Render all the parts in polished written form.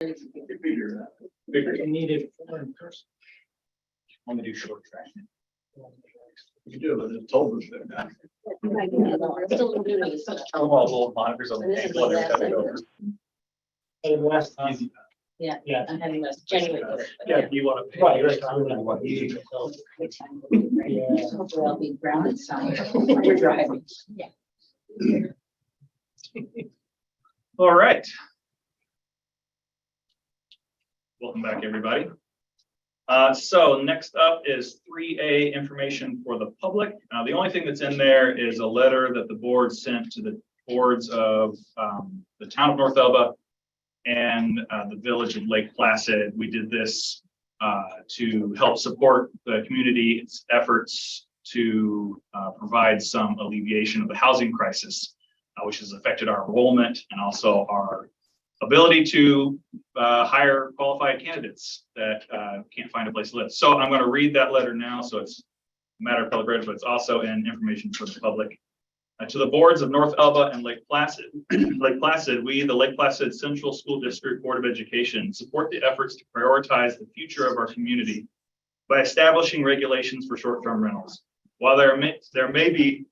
Figure You needed one person. I'm gonna do short track. You do it, it's told us that. All little monitors on the table. Every time we go over. And last time. Easy. Yeah. Yeah. I'm having this January. Yeah, you want to. Right, right. I don't know what you- Yeah. Hopefully I'll be grounded somewhere. We're driving. Yeah. All right. Welcome back, everybody. So next up is 3A information for the public. The only thing that's in there is a letter that the board sent to the boards of the town of North Elba and the village of Lake Placid. We did this to help support the community's efforts to provide some alleviation of the housing crisis, which has affected our enrollment and also our ability to hire qualified candidates that can't find a place to live. So I'm going to read that letter now. So it's a matter of public record, but it's also in information for the public. To the boards of North Elba and Lake Placid. Lake Placid, we, the Lake Placid Central School District Board of Education, support the efforts to prioritize the future of our community by establishing regulations for short-term rentals. While there may be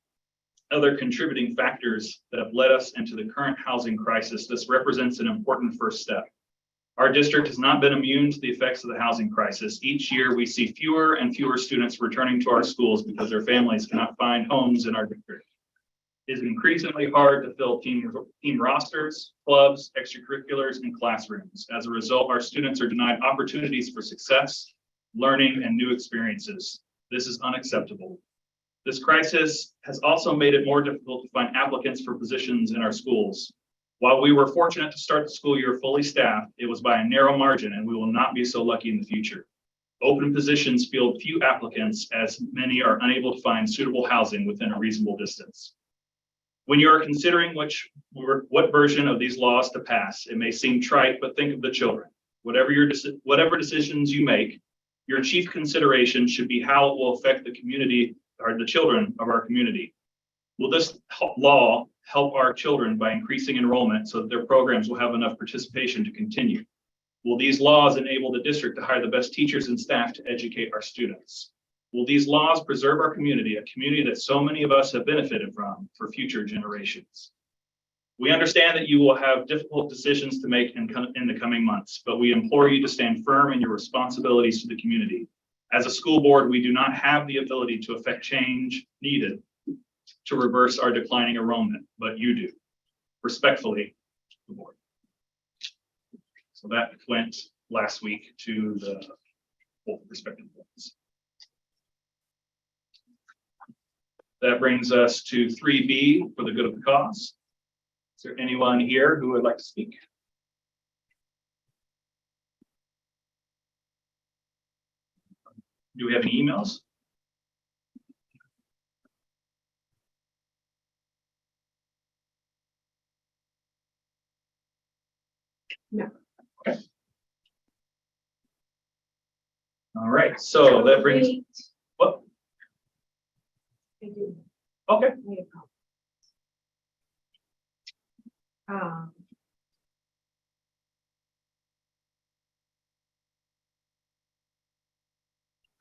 other contributing factors that have led us into the current housing crisis, this represents an important first step. Our district has not been immune to the effects of the housing crisis. Each year, we see fewer and fewer students returning to our schools because their families cannot find homes in our district. It is increasingly hard to fill team rosters, clubs, extracurriculars, and classrooms. As a result, our students are denied opportunities for success, learning, and new experiences. This is unacceptable. This crisis has also made it more difficult to find applicants for positions in our schools. While we were fortunate to start the school year fully staffed, it was by a narrow margin, and we will not be so lucky in the future. Open positions field few applicants, as many are unable to find suitable housing within a reasonable distance. When you are considering what version of these laws to pass, it may seem trite, but think of the children. Whatever decisions you make, your chief consideration should be how it will affect the community or the children of our community. Will this law help our children by increasing enrollment so that their programs will have enough participation to continue? Will these laws enable the district to hire the best teachers and staff to educate our students? Will these laws preserve our community, a community that so many of us have benefited from for future generations? We understand that you will have difficult decisions to make in the coming months, but we implore you to stand firm in your responsibilities to the community. As a school board, we do not have the ability to effect change needed to reverse our declining enrollment, but you do. Respectfully, the board. So that went last week to the both respective boards. That brings us to 3B for the good of the cause. Is there anyone here who would like to speak? Do we have any emails? No. Okay. All right, so that brings what? I do. Okay. Need a copy.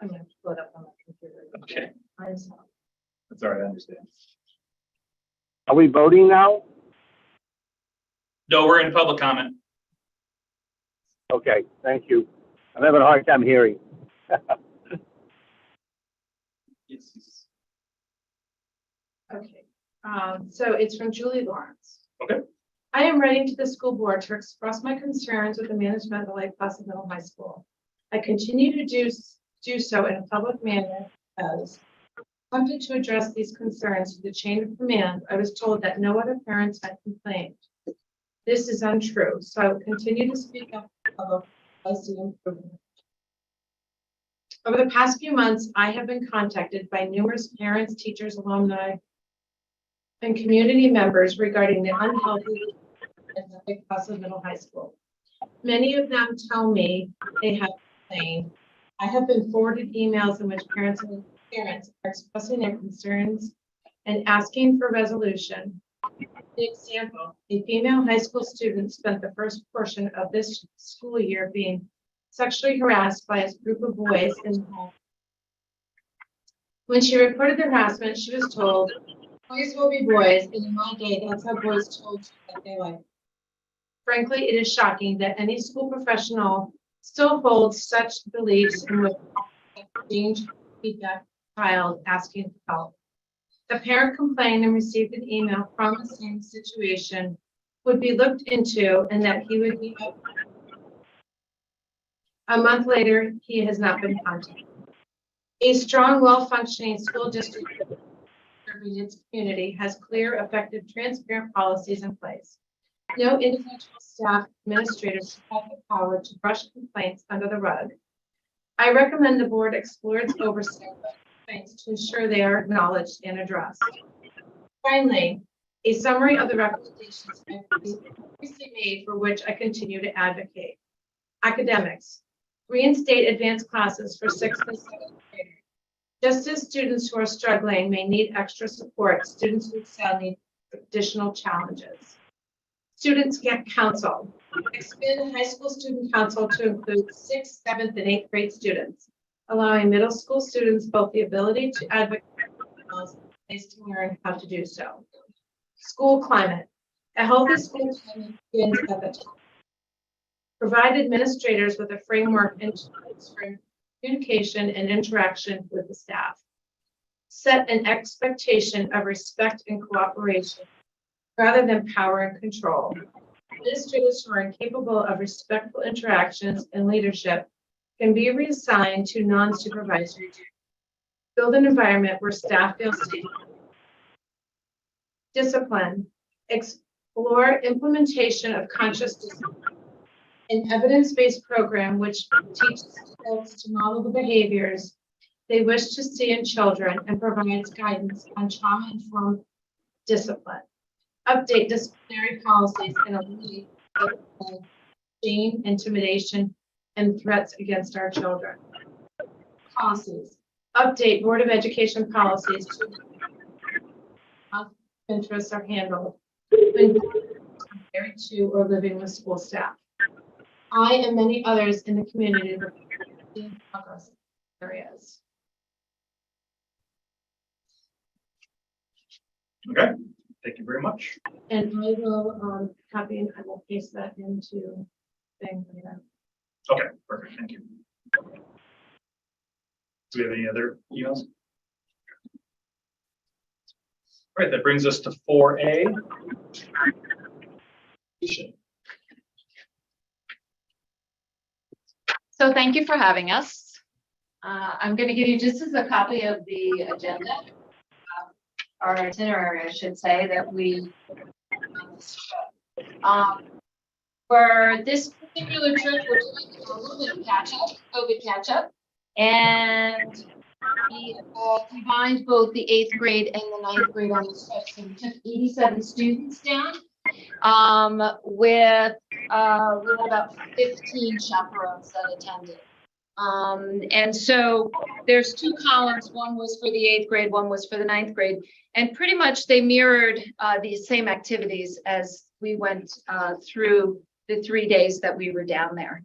I'm gonna pull it up on my computer. Okay. I'm sorry. That's all right, I understand. Are we voting now? No, we're in public comment. Okay, thank you. I'm having a hard time hearing. Yes. Okay, so it's from Julie Lawrence. Okay. I am writing to the school board to express my concerns with the management of the Lake Placid Middle High School. I continue to do so in a public manner as attempted to address these concerns through the chain of command. I was told that no other parents had complained. This is untrue, so I will continue to speak up about I see improvement. Over the past few months, I have been contacted by numerous parents, teachers, alumni, and community members regarding the unhealthy at the Lake Placid Middle High School. Many of them tell me they have complained. I have been forwarded emails in which parents are expressing their concerns and asking for resolution. The example, a female high school student spent the first portion of this school year being sexually harassed by a group of boys in the home. When she reported the harassment, she was told, boys will be boys, and in my day, that's how boys told you that they like. Frankly, it is shocking that any school professional still holds such beliefs and would exchange feedback child asking for help. The parent complained and received an email from the same situation would be looked into and that he would be up. A month later, he has not been contacted. A strong, well-functioning school district serving its community has clear, effective, transparent policies in place. No individual staff administrators have the power to brush complaints under the rug. I recommend the board explore its oversight of complaints to ensure they are acknowledged and addressed. Finally, a summary of the recommendations I previously made for which I continue to advocate. Academics. Reinstate advanced classes for 6th and 7th graders. Just as students who are struggling may need extra support, students who excel need additional challenges. Students get counsel. Expand high school student council to include 6th, 7th, and 8th grade students, allowing middle school students both the ability to advocate and a place to learn how to do so. School climate. A healthy school climate begins at the top. Provide administrators with a framework and tools for communication and interaction with the staff. Set an expectation of respect and cooperation rather than power and control. Administrators who are incapable of respectful interactions and leadership can be reassigned to non-supervisory duties. Build an environment where staff feel safe. Discipline. Explore implementation of conscious discipline. An evidence-based program which teaches adults to model the behaviors they wish to see in children and provides guidance on trauma-informed discipline. Update disciplinary policies and eliminate shame, intimidation, and threats against our children. Policies. Update Board of Education policies to how interests are handled when compared to or living with school staff. I and many others in the community are in progress areas. Okay, thank you very much. And I will copy and I will paste that into thing later. Okay, perfect, thank you. Do we have any other emails? All right, that brings us to 4A. So thank you for having us. I'm going to give you just as a copy of the agenda, our itinerary, I should say, that we for this particular trip, we're doing a little bit of catch-up, COVID catch-up, and we combined both the 8th grade and the 9th grade on this trip. So we took 87 students down with about 15 chaperones that attended. And so there's two columns. One was for the 8th grade, one was for the 9th grade. And pretty much they mirrored these same activities as we went through the 3 days that we were down there.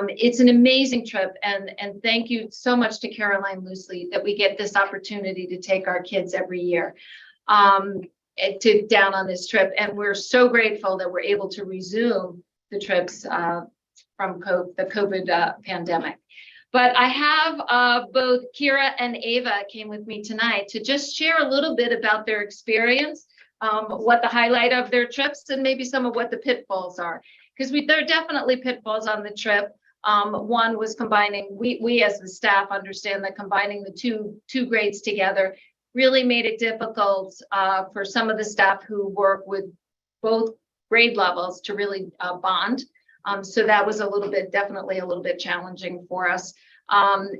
It's an amazing trip, and thank you so much to Caroline Loosely that we get this opportunity to take our kids every year down on this trip. And we're so grateful that we're able to resume the trips from the COVID pandemic. But I have both Kira and Ava came with me tonight to just share a little bit about their experience, what the highlight of their trips, and maybe some of what the pitfalls are. Because there are definitely pitfalls on the trip. One was combining, we as the staff understand that combining the two grades together really made it difficult for some of the staff who work with both grade levels to really bond. So that was definitely a little bit challenging for us.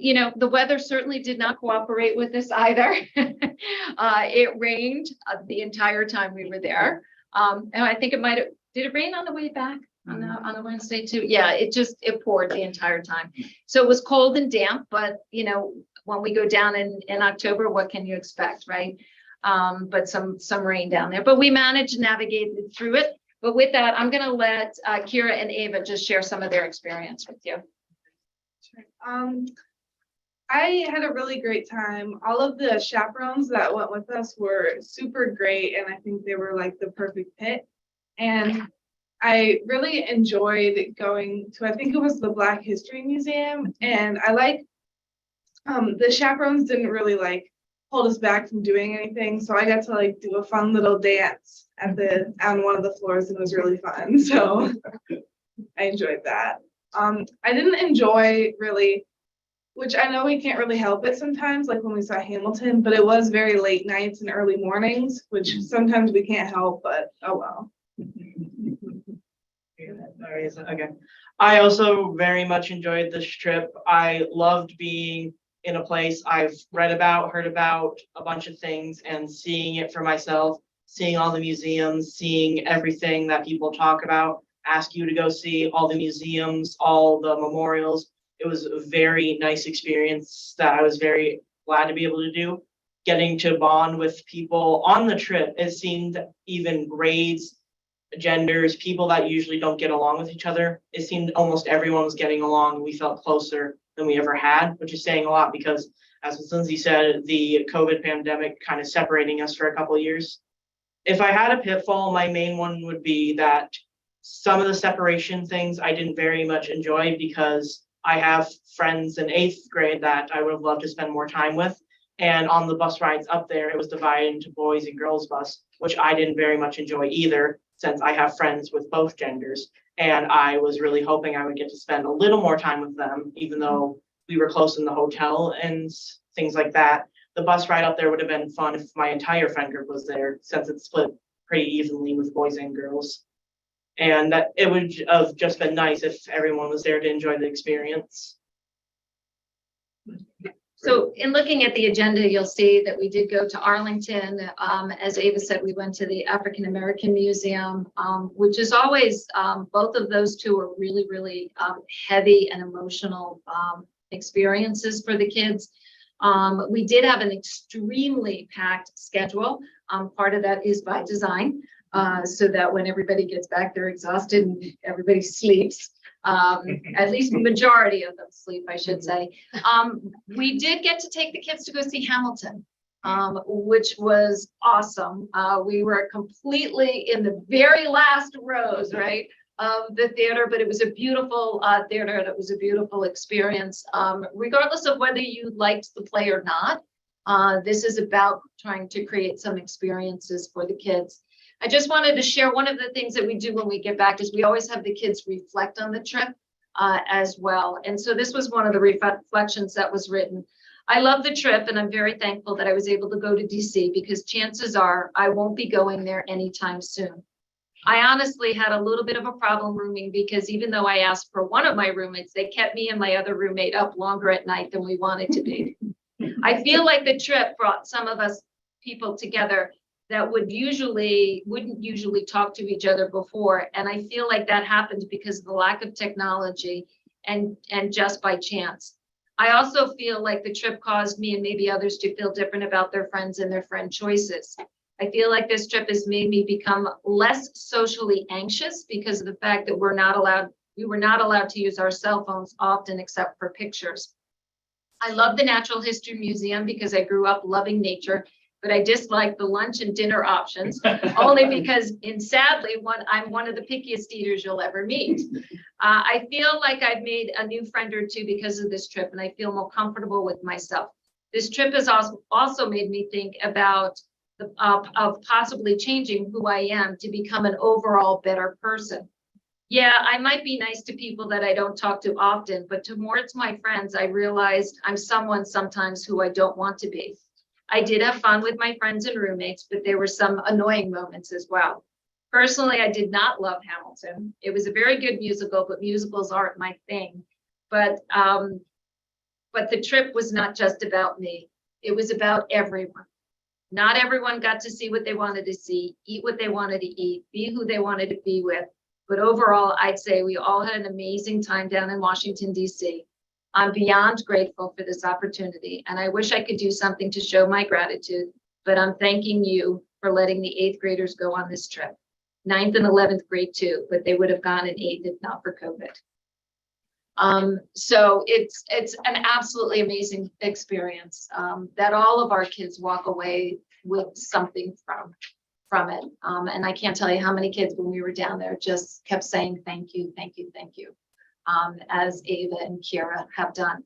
You know, the weather certainly did not cooperate with us either. It rained the entire time we were there. And I think did it rain on the way back on a Wednesday too? Yeah, it poured the entire time. So it was cold and damp, but you know, when we go down in October, what can you expect, right? but some rain down there. But we managed to navigate through it. But with that, I'm going to let Kira and Ava just share some of their experience with you. I had a really great time. All of the chaperones that went with us were super great, and I think they were like the perfect fit. And I really enjoyed going to, I think it was the Black History Museum, and I like the chaperones didn't really like hold us back from doing anything, so I got to like do a fun little dance on one of the floors, and it was really fun. So I enjoyed that. I didn't enjoy really, which I know we can't really help it sometimes, like when we saw Hamilton, but it was very late nights and early mornings, which sometimes we can't help, but oh well. Okay. I also very much enjoyed this trip. I loved being in a place I've read about, heard about a bunch of things, and seeing it for myself, seeing all the museums, seeing everything that people talk about, ask you to go see, all the museums, all the memorials. It was a very nice experience that I was very glad to be able to do. Getting to bond with people on the trip, it seemed even grades, genders, people that usually don't get along with each other. It seemed almost everyone was getting along. We felt closer than we ever had, which is saying a lot because, as Lindsay said, the COVID pandemic kind of separating us for a couple of years. If I had a pitfall, my main one would be that some of the separation things I didn't very much enjoy because I have friends in 8th grade that I would have loved to spend more time with. And on the bus rides up there, it was divided into boys and girls bus, which I didn't very much enjoy either, since I have friends with both genders. And I was really hoping I would get to spend a little more time with them, even though we were close in the hotel and things like that. The bus ride up there would have been fun if my entire friend group was there, since it's split pretty evenly with boys and girls. And that it would have just been nice if everyone was there to enjoy the experience. So in looking at the agenda, you'll see that we did go to Arlington. As Ava said, we went to the African American Museum, which is always, both of those two are really, really heavy and emotional experiences for the kids. We did have an extremely packed schedule. Part of that is by design, so that when everybody gets back, they're exhausted and everybody sleeps. At least the majority of them sleep, I should say. We did get to take the kids to go see Hamilton, which was awesome. We were completely in the very last rows, right, of the theater, but it was a beautiful theater and it was a beautiful experience. Regardless of whether you liked the play or not, this is about trying to create some experiences for the kids. I just wanted to share one of the things that we do when we get back is we always have the kids reflect on the trip as well. And so this was one of the reflections that was written. I love the trip and I'm very thankful that I was able to go to DC because chances are I won't be going there anytime soon. I honestly had a little bit of a problem rooming because even though I asked for one of my roommates, they kept me and my other roommate up longer at night than we wanted to be. I feel like the trip brought some of us people together that wouldn't usually talk to each other before. And I feel like that happened because of the lack of technology and just by chance. I also feel like the trip caused me and maybe others to feel different about their friends and their friend choices. I feel like this trip has made me become less socially anxious because of the fact that we were not allowed to use our cell phones often except for pictures. I love the Natural History Museum because I grew up loving nature, but I dislike the lunch and dinner options only because, sadly, I'm one of the pickiest eaters you'll ever meet. I feel like I've made a new friend or two because of this trip, and I feel more comfortable with myself. This trip has also made me think about of possibly changing who I am to become an overall better person. Yeah, I might be nice to people that I don't talk to often, but towards my friends, I realized I'm someone sometimes who I don't want to be. I did have fun with my friends and roommates, but there were some annoying moments as well. Personally, I did not love Hamilton. It was a very good musical, but musicals aren't my thing. But the trip was not just about me. It was about everyone. Not everyone got to see what they wanted to see, eat what they wanted to eat, be who they wanted to be with. But overall, I'd say we all had an amazing time down in Washington, D.C. I'm beyond grateful for this opportunity, and I wish I could do something to show my gratitude, but I'm thanking you for letting the 8th graders go on this trip. 9th and 11th grade too, but they would have gone in 8th if not for COVID. So it's an absolutely amazing experience, that all of our kids walk away with something from it. And I can't tell you how many kids when we were down there just kept saying, thank you, thank you, thank you. As Ava and Kira have done.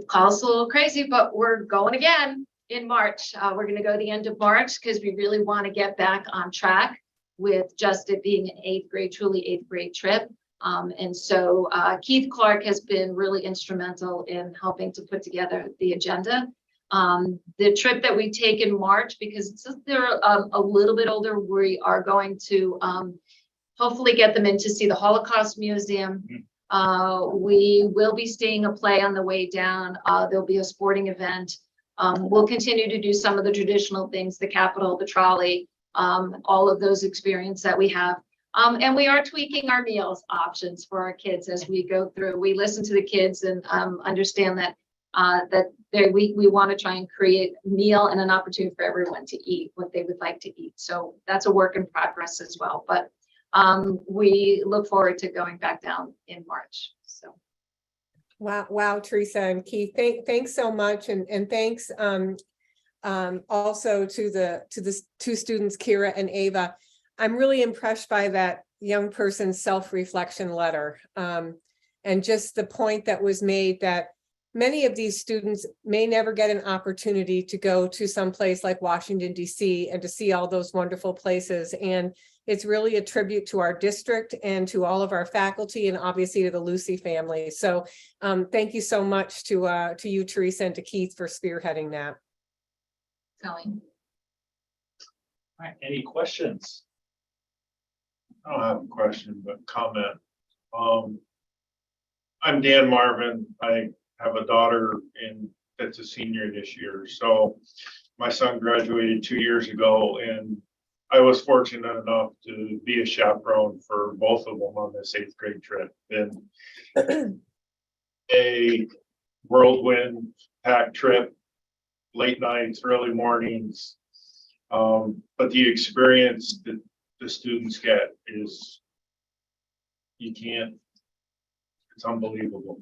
Call us a little crazy, but we're going again in March. We're going to go the end of March because we really want to get back on track with just it being an 8th grade, truly 8th grade trip. And so Keith Clark has been really instrumental in helping to put together the agenda. The trip that we take in March, because since they're a little bit older, we are going to hopefully get them in to see the Holocaust Museum. We will be seeing a play on the way down. There'll be a sporting event. We'll continue to do some of the traditional things, the Capitol, the trolley, all of those experiences that we have. And we are tweaking our meals options for our kids as we go through. We listen to the kids and understand that we want to try and create a meal and an opportunity for everyone to eat what they would like to eat. So that's a work in progress as well. But we look forward to going back down in March. So. Wow, Teresa and Keith, thanks so much, and thanks also to the two students, Kira and Ava. I'm really impressed by that young person's self-reflection letter, and just the point that was made that many of these students may never get an opportunity to go to some place like Washington, D.C. and to see all those wonderful places. And it's really a tribute to our district and to all of our faculty and obviously to the Lucy family. So thank you so much to you, Teresa, and to Keith for spearheading that. Going. All right, any questions? I don't have a question, but comment. I'm Dan Marvin. I have a daughter that's a senior this year. So my son graduated 2 years ago, and I was fortunate enough to be a chaperone for both of them on this 8th grade trip. Been a whirlwind packed trip, late nights, early mornings. But the experience that the students get is, it's unbelievable.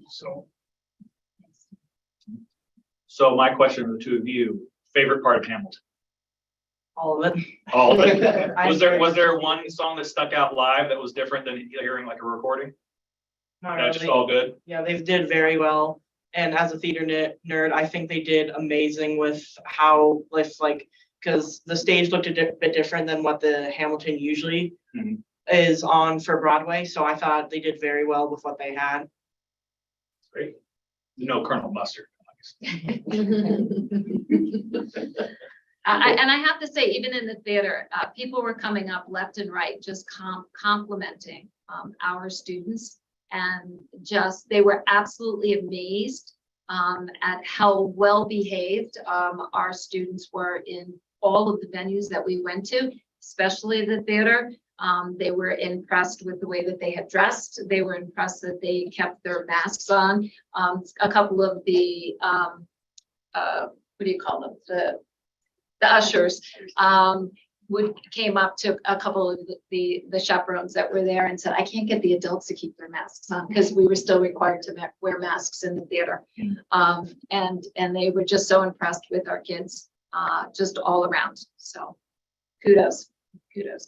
So my question to the two of you, favorite part of Hamilton? All of it. All of it. Was there one song that stuck out live that was different than hearing like a recording? Not That's just really. all good. Yeah, they did very well. And as a theater nerd, I think they did amazing with how, because the stage looked a bit different than what the Hamilton usually is on for Broadway. So I thought they did very well with what they had. Great. No Colonel Mustard. And I have to say, even in the theater, people were coming up left and right, just complimenting our students, and just they were absolutely amazed at how well behaved our students were in all of the venues that we went to, especially the theater. They were impressed with the way that they had dressed. They were impressed that they kept their masks on. A couple of the what do you call them? The ushers came up to a couple of the chaperones that were there and said, I can't get the adults to keep their masks on, because we were still required to wear masks in the theater. And they were just so impressed with our kids, just all around. So kudos, guys.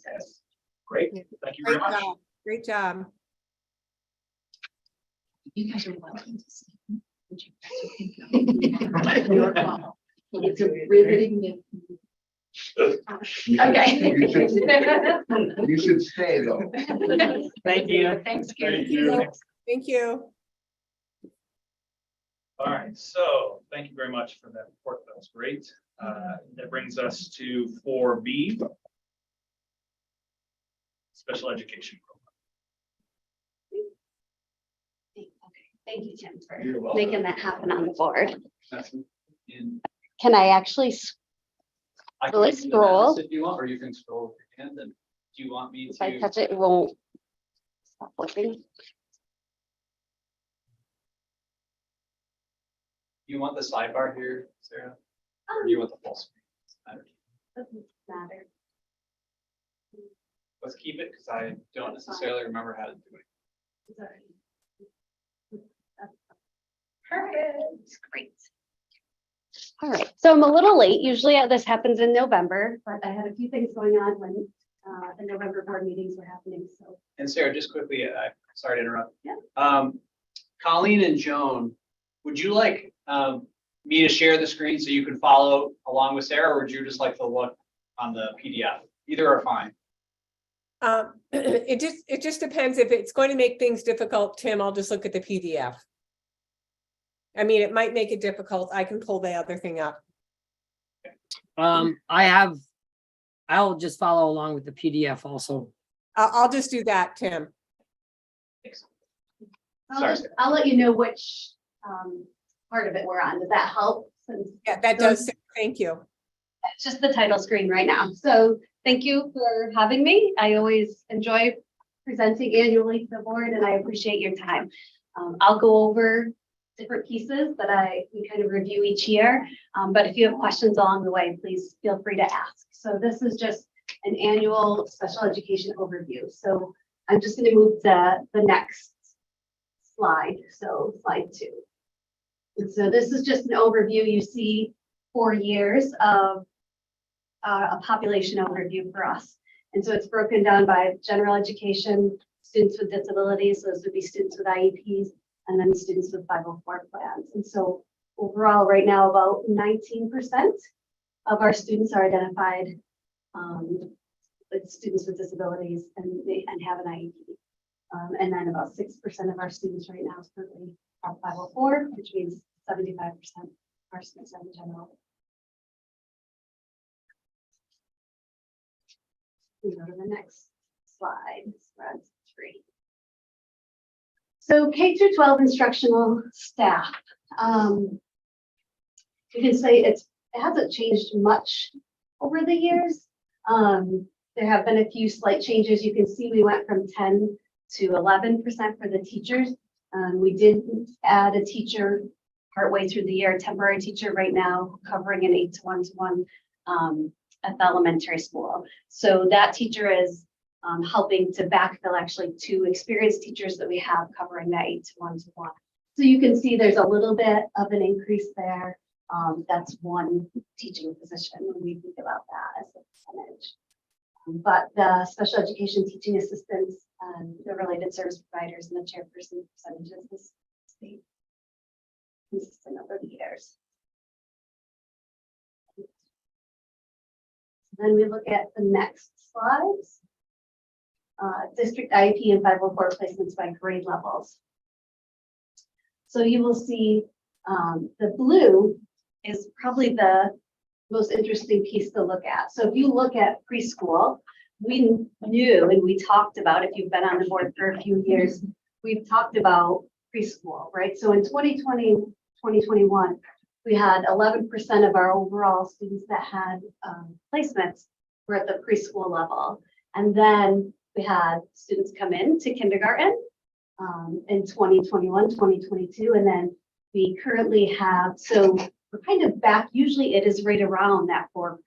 Great. Thank you very much. Great job. You guys are welcome to see. You're welcome. It's a riveting. Okay. You should stay though. Thank you. Thanks, Karen. Thank you. Thank you. All right, so thank you very much for that report. That was great. That brings us to 4B. Special education program. Thank you, Tim, for You're welcome. making that happen on the board. In- Can I actually, I Will it can do the scroll? mouse if you want, or you can scroll with your hand, and do you want me if I to? touch it, it won't stop working? You want the sidebar here, Sarah? Or do you want the full screen? I don't know. Doesn't matter. Let's keep it because I don't necessarily remember how to do it. Perfect. Great. All right, so I'm a little late. Usually this happens in November, but I had a few things going on when the November board meetings were happening, so. And Sarah, just quickly, sorry to interrupt. Yeah. Colleen and Joan, would you like me to share the screen so you can follow along with Sarah, or would you just like to look on the PDF? Either are fine. It just depends. If it's going to make things difficult, Tim, I'll just look at the PDF. I mean, it might make it difficult. I can pull the other thing up. I'll just follow along with the PDF also. I'll just do that, Tim. Sorry. I'll let you know which part of it we're on. Does that help? Since Yeah, that does. Thank you. it's just the title screen right now. So thank you for having me. I always enjoy presenting annually to the board and I appreciate your time. I'll go over different pieces that we kind of review each year. But if you have questions along the way, please feel free to ask. So this is just an annual special education overview. So I'm just going to move to the next slide. So slide 2. And so this is just an overview. You see 4 years of a population overview for us. And so it's broken down by general education, students with disabilities, those would be students with IEPs, and then students with 504 plans. And so overall, right now, about 19% of our students are identified with students with disabilities and have an IEP. And then about 6% of our students right now is currently are 504, which means 75% of our students are in general. We go to the next slide, slide 3. So K through 12 instructional staff. You can say it hasn't changed much over the years. There have been a few slight changes. You can see we went from 10 to 11% for the teachers. We did add a teacher partway through the year, a temporary teacher right now covering an 8-to-1-to-1 at the elementary school. So that teacher is helping to backfill actually 2 experienced teachers that we have covering that 8-to-1-to-1. So you can see there's a little bit of an increase there. That's 1 teaching position when we think about that as a percentage. But the special education teaching assistants and the related service providers and the chairperson percentages has stayed consistent over the years. Then we look at the next slides. District IEP and 504 placements by grade levels. So you will see the blue is probably the most interesting piece to look at. So if you look at preschool, we knew and we talked about, if you've been on the board for a few years, we've talked about preschool, right? So in 2020, 2021, we had 11% of our overall students that had placements were at the preschool level. And then we had students come in to kindergarten in 2021, 2022, and then we currently have, so we're kind of back, usually it is right around that 4%.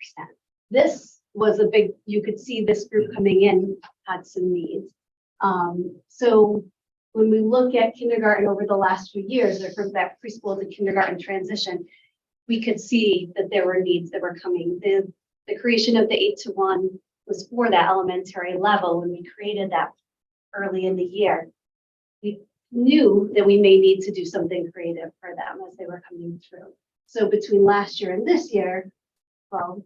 This was a big, you could see this group coming in had some needs. So when we look at kindergarten over the last few years, or from that preschool to kindergarten transition, we could see that there were needs that were coming. The creation of the 8-to-1 was for that elementary level. When we created that early in the year, we knew that we may need to do something creative for them as they were coming through. So between last year and this year, well,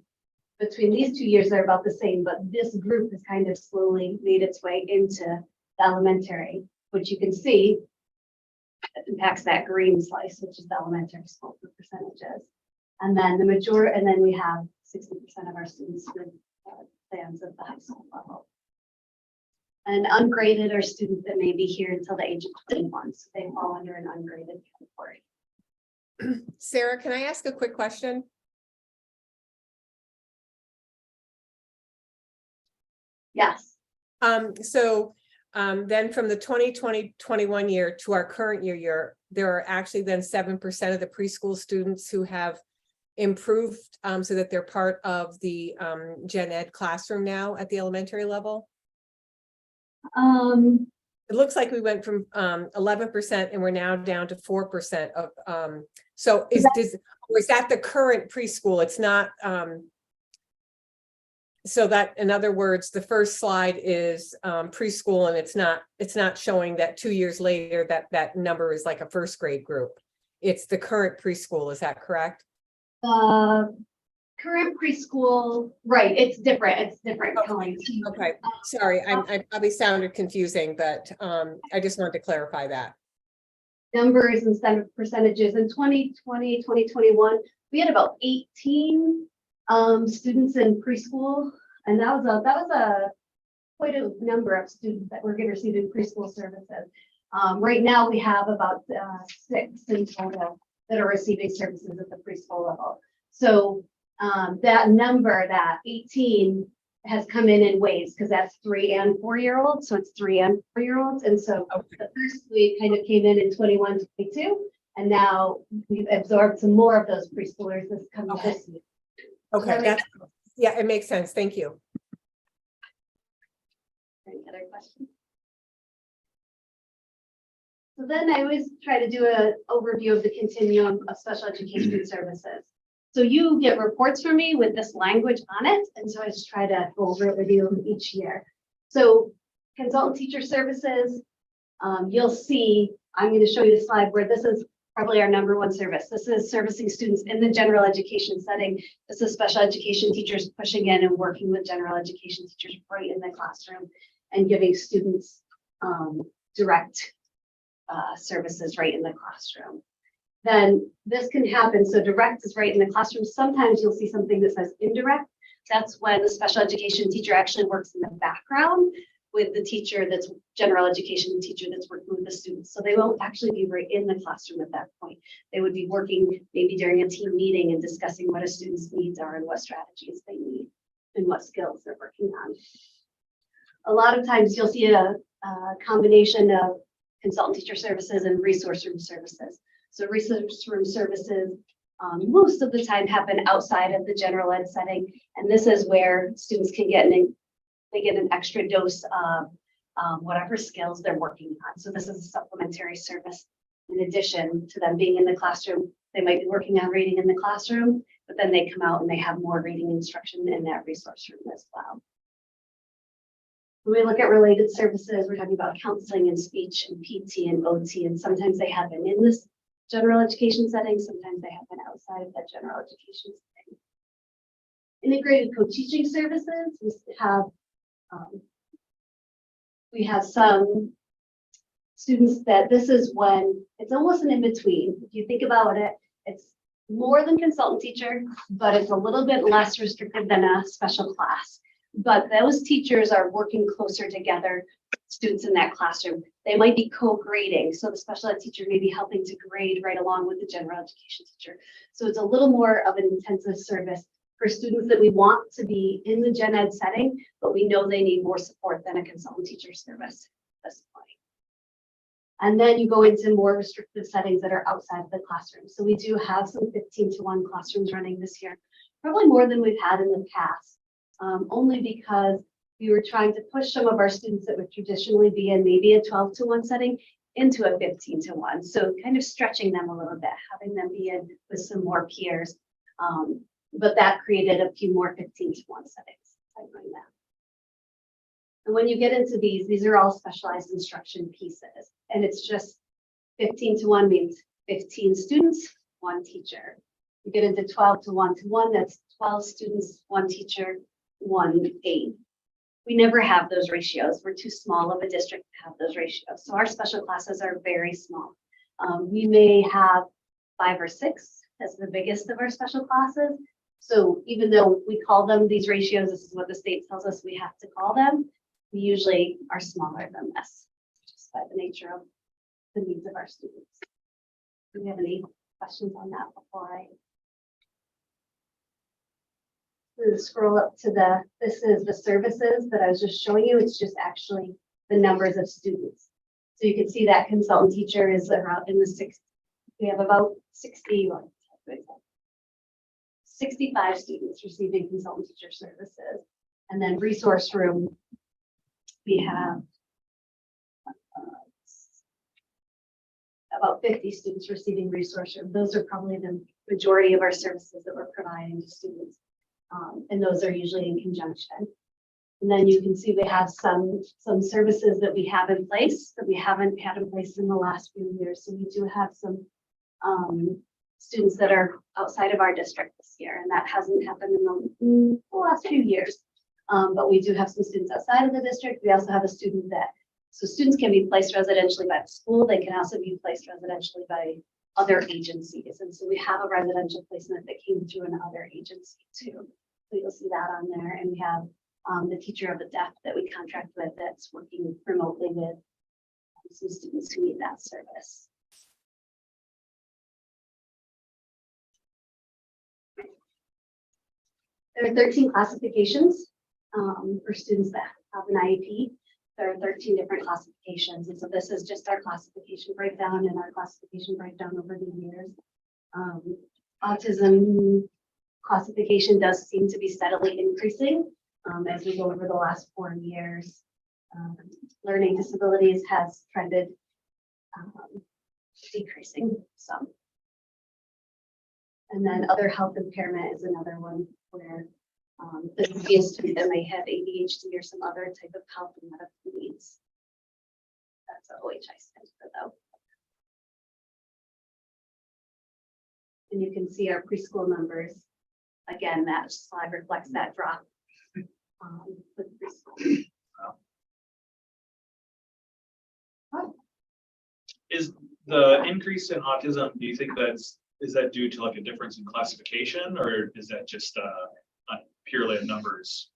between these 2 years, they're about the same, but this group has kind of slowly made its way into the elementary, which you can see impacts that green slice, which is the elementary school for percentages. And then and then we have 60% of our students with plans at the high school level. And ungraded are students that may be here until the age of 21, so they fall under an ungraded category. Sarah, can I ask a quick question? Yes. Then from the 2020-21 year to our current year, there are actually then 7% of the preschool students who have improved so that they're part of the gen ed classroom now at the elementary level? It looks like we went from 11% and we're now down to 4% of, so is that the current preschool? It's not, so that, in other words, the first slide is preschool, and it's not showing that 2 years later that number is like a first grade group. It's the current preschool, is that correct? Current preschool, right, it's different, Colleen. Okay, sorry, I probably sounded confusing, but I just wanted to clarify that. Numbers instead of percentages. In 2020, 2021, we had about 18 students in preschool, and that was a quite a number of students that were going to receive in preschool services. Right now, we have about 6 in total that are receiving services at the preschool level. So that number, that 18, has come in waves, because that's 3 and 4-year-olds. So it's 3 and 4-year-olds. And so the first wave kind of came in 21, 22, and now we've absorbed some more of those preschoolers this coming this year. Okay, that's, yeah, it makes sense. Thank you. Any other questions? So then I always try to do an overview of the continuum of special education services. So you get reports from me with this language on it, and so I just try to go over it with you each year. So consultant teacher services, you'll see, I'm going to show you the slide where this is probably our #1 service. This is servicing students in the general education setting. This is special education teachers pushing in and working with general education teachers right in the classroom and giving students direct services right in the classroom. Then this can happen. So direct is right in the classroom. Sometimes you'll see something that says indirect. That's when the special education teacher actually works in the background with the teacher that's general education teacher that's working with the students. So they won't actually be right in the classroom at that point. They would be working maybe during a team meeting and discussing what a student's needs are and what strategies they need and what skills they're working on. A lot of times you'll see a combination of consultant teacher services and resource room services. So resource room services most of the time happen outside of the general ed setting. And this is where students can get an extra dose of whatever skills they're working on. So this is a supplementary service in addition to them being in the classroom. They might be working on reading in the classroom, but then they come out and they have more reading instruction in that resource room as well. When we look at related services, we're talking about counseling and speech and PT and OT, and sometimes they happen in this general education setting, sometimes they happen outside of that general education setting. Integrated co-teaching services, we have some students that this is when it's almost an in-between. If you think about it, it's more than consultant teacher, but it's a little bit less restrictive than a special class. But those teachers are working closer together, students in that classroom. They might be co-grading. So the special ed teacher may be helping to grade right along with the general education teacher. So it's a little more of an intensive service for students that we want to be in the gen ed setting, but we know they need more support than a consultant teacher service at this point. And then you go into more restrictive settings that are outside of the classroom. So we do have some 15-to-1 classrooms running this year, probably more than we've had in the past. Only because we were trying to push some of our students that would traditionally be in maybe a 12-to-1 setting into a 15-to-1. So kind of stretching them a little bit, having them be in with some more peers. But that created a few more 15-to-1 settings by doing that. And when you get into these are all specialized instruction pieces. And it's just 15-to-1 means 15 students, 1 teacher. You get into 12-to-1-to-1, that's 12 students, 1 teacher, 1 aide. We never have those ratios. We're too small of a district to have those ratios. So our special classes are very small. We may have 5 or 6 as the biggest of our special classes. So even though we call them these ratios, this is what the state tells us we have to call them, we usually are smaller than this, just by the nature of the needs of our students. Do we have any questions on that before I scroll up to this is the services that I was just showing you. It's just actually the numbers of students. So you can see that consultant teacher is around in the 60s. We have about 60, 65 students receiving consultant teacher services. And then resource room, we have about 50 students receiving resource room. Those are probably the majority of our services that we're providing to students. And those are usually in conjunction. And then you can see we have some services that we have in place that we haven't had in place in the last few years. So we do have some students that are outside of our district this year, and that hasn't happened in the last few years. But we do have some students outside of the district. We also have a student so students can be placed residentially by the school. They can also be placed residentially by other agencies. And so we have a residential placement that came through another agency too. So you'll see that on there. And we have the teacher of the deaf that we contract with that's working remotely with some students who need that service. There are 13 classifications for students that have an IEP. There are 13 different classifications. And so this is just our classification breakdown and our classification breakdown over the years. Autism classification does seem to be steadily increasing as we go over the last 4 years. Learning disabilities has trended decreasing some. And then other health impairment is another one where this would be a student that may have ADHD or some other type of health and medical needs. That's what OHI stands for though. And you can see our preschool numbers. Again, that slide reflects that drop with preschool. Is the increase in autism, do you think is that due to like a difference in classification, or is that just purely a numbers?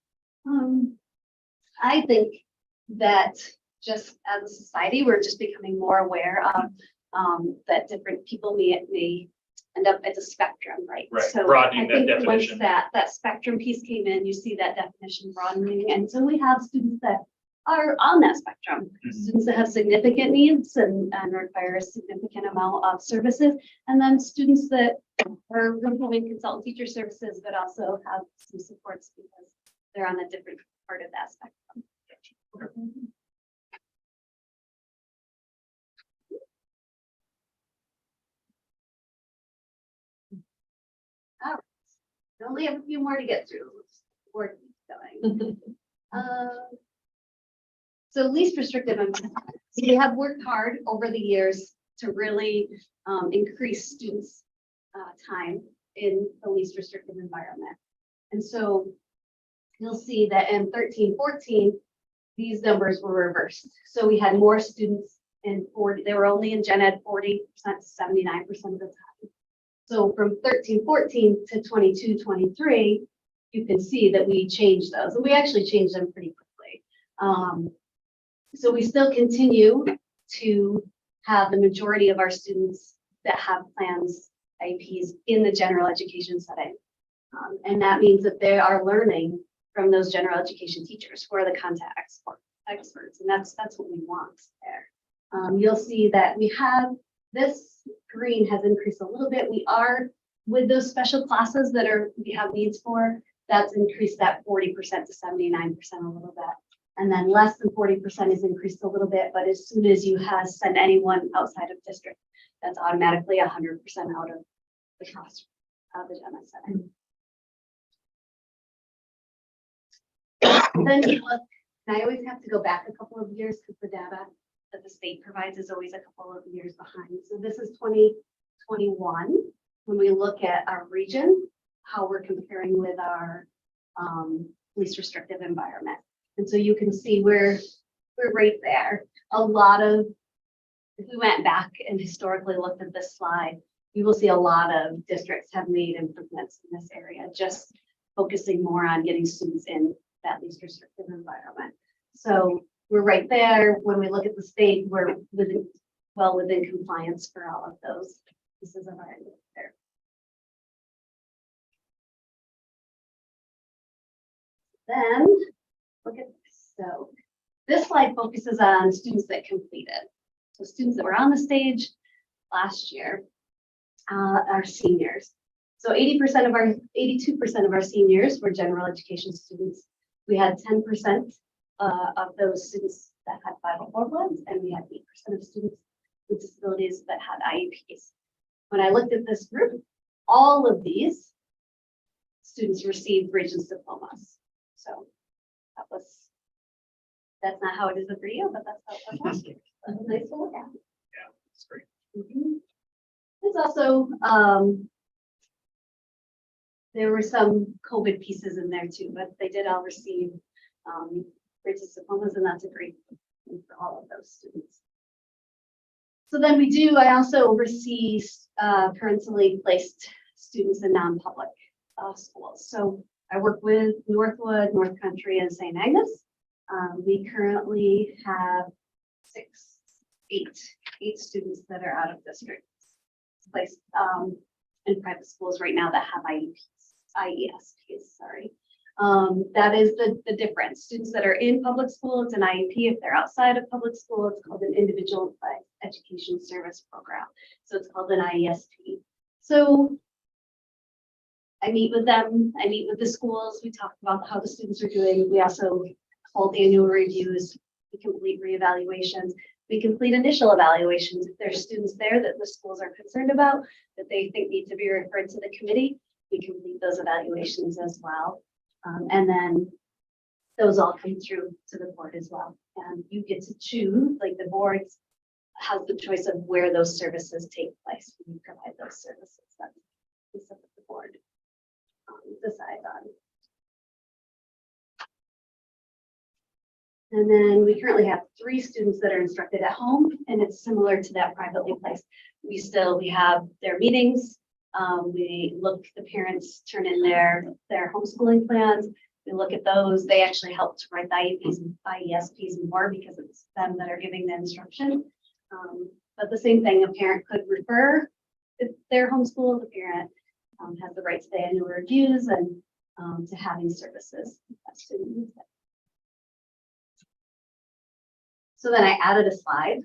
I think that just as a society, we're just becoming more aware of that different people may end up at the spectrum, right? Right, So broadening I that think definition. once that spectrum piece came in, you see that definition broadening. And so we have students that are on that spectrum, students that have significant needs and require a significant amount of services, and then students that are receiving consultant teacher services, but also have some supports because they're on a different part of that spectrum. All right, we only have a few more to get through. We're going. So least restrictive environment. So we have worked hard over the years to really increase students' time in the least restrictive environment. And so you'll see that in 13-14, these numbers were reversed. So we had more students in 40, they were only in gen ed 40% to 79% of the time. So from 13-14 to 22-23, you can see that we changed those, and we actually changed them pretty quickly. So we still continue to have the majority of our students that have plans, IEPs in the general education setting. And that means that they are learning from those general education teachers who are the contact experts. And that's what we want there. You'll see that we have this green has increased a little bit. We are with those special classes that we have needs for, that's increased that 40% to 79% a little bit. And then less than 40% is increased a little bit, but as soon as you send anyone outside of district, that's automatically 100% out of the cost of the general setting. Then you look, and I always have to go back a couple of years because the data that the state provides is always a couple of years behind. So this is 2021. When we look at our region, how we're comparing with our least restrictive environment. And so you can see we're right there. If we went back and historically looked at this slide, you will see a lot of districts have made improvements in this area, just focusing more on getting students in that least restrictive environment. So we're right there. When we look at the state, we're well within compliance for all of those pieces of our there. Then look at this. So this slide focuses on students that completed. So students that were on the stage last year are seniors. So 80% of our, 82% of our seniors were general education students. We had 10% of those students that had 504 plans, and we had 8% of students with disabilities that had IEPs. When I looked at this group, all of these students received Regents diplomas. So that's not how it is for you, but that's how it was last year. That's nice to look at. Yeah, that's great. There's also, there were some COVID pieces in there too, but they did all receive Regents diplomas, and that's a great thing for all of those students. So then I also oversee parentally placed students in non-public schools. So I work with Northwood, North Country, and St. Agnes. We currently have eight students that are out of district placed in private schools right now that have IESPs, sorry. That is the difference. Students that are in public school, it's an IEP. If they're outside of public school, it's called an individual education service program. So it's called an IESP. So I meet with them, I meet with the schools, we talk about how the students are doing. We also hold annual reviews, we complete reevaluations, we complete initial evaluations. If there's students there that the schools are concerned about, that they think need to be referred to the committee, we complete those evaluations as well. And then those all come through to the board as well. And you get to choose, like the board has the choice of where those services take place. We provide those services that the board decide on. And then we currently have 3 students that are instructed at home, and it's similar to that privately placed. We have their meetings. We look, the parents turn in their homeschooling plans. We look at those. They actually help to write the IEPs and IESPs more because it's them that are giving the instruction. But the same thing, a parent could refer if they're homeschooled. The parent has the right to the annual reviews and to having services that student needs it. So then I added a slide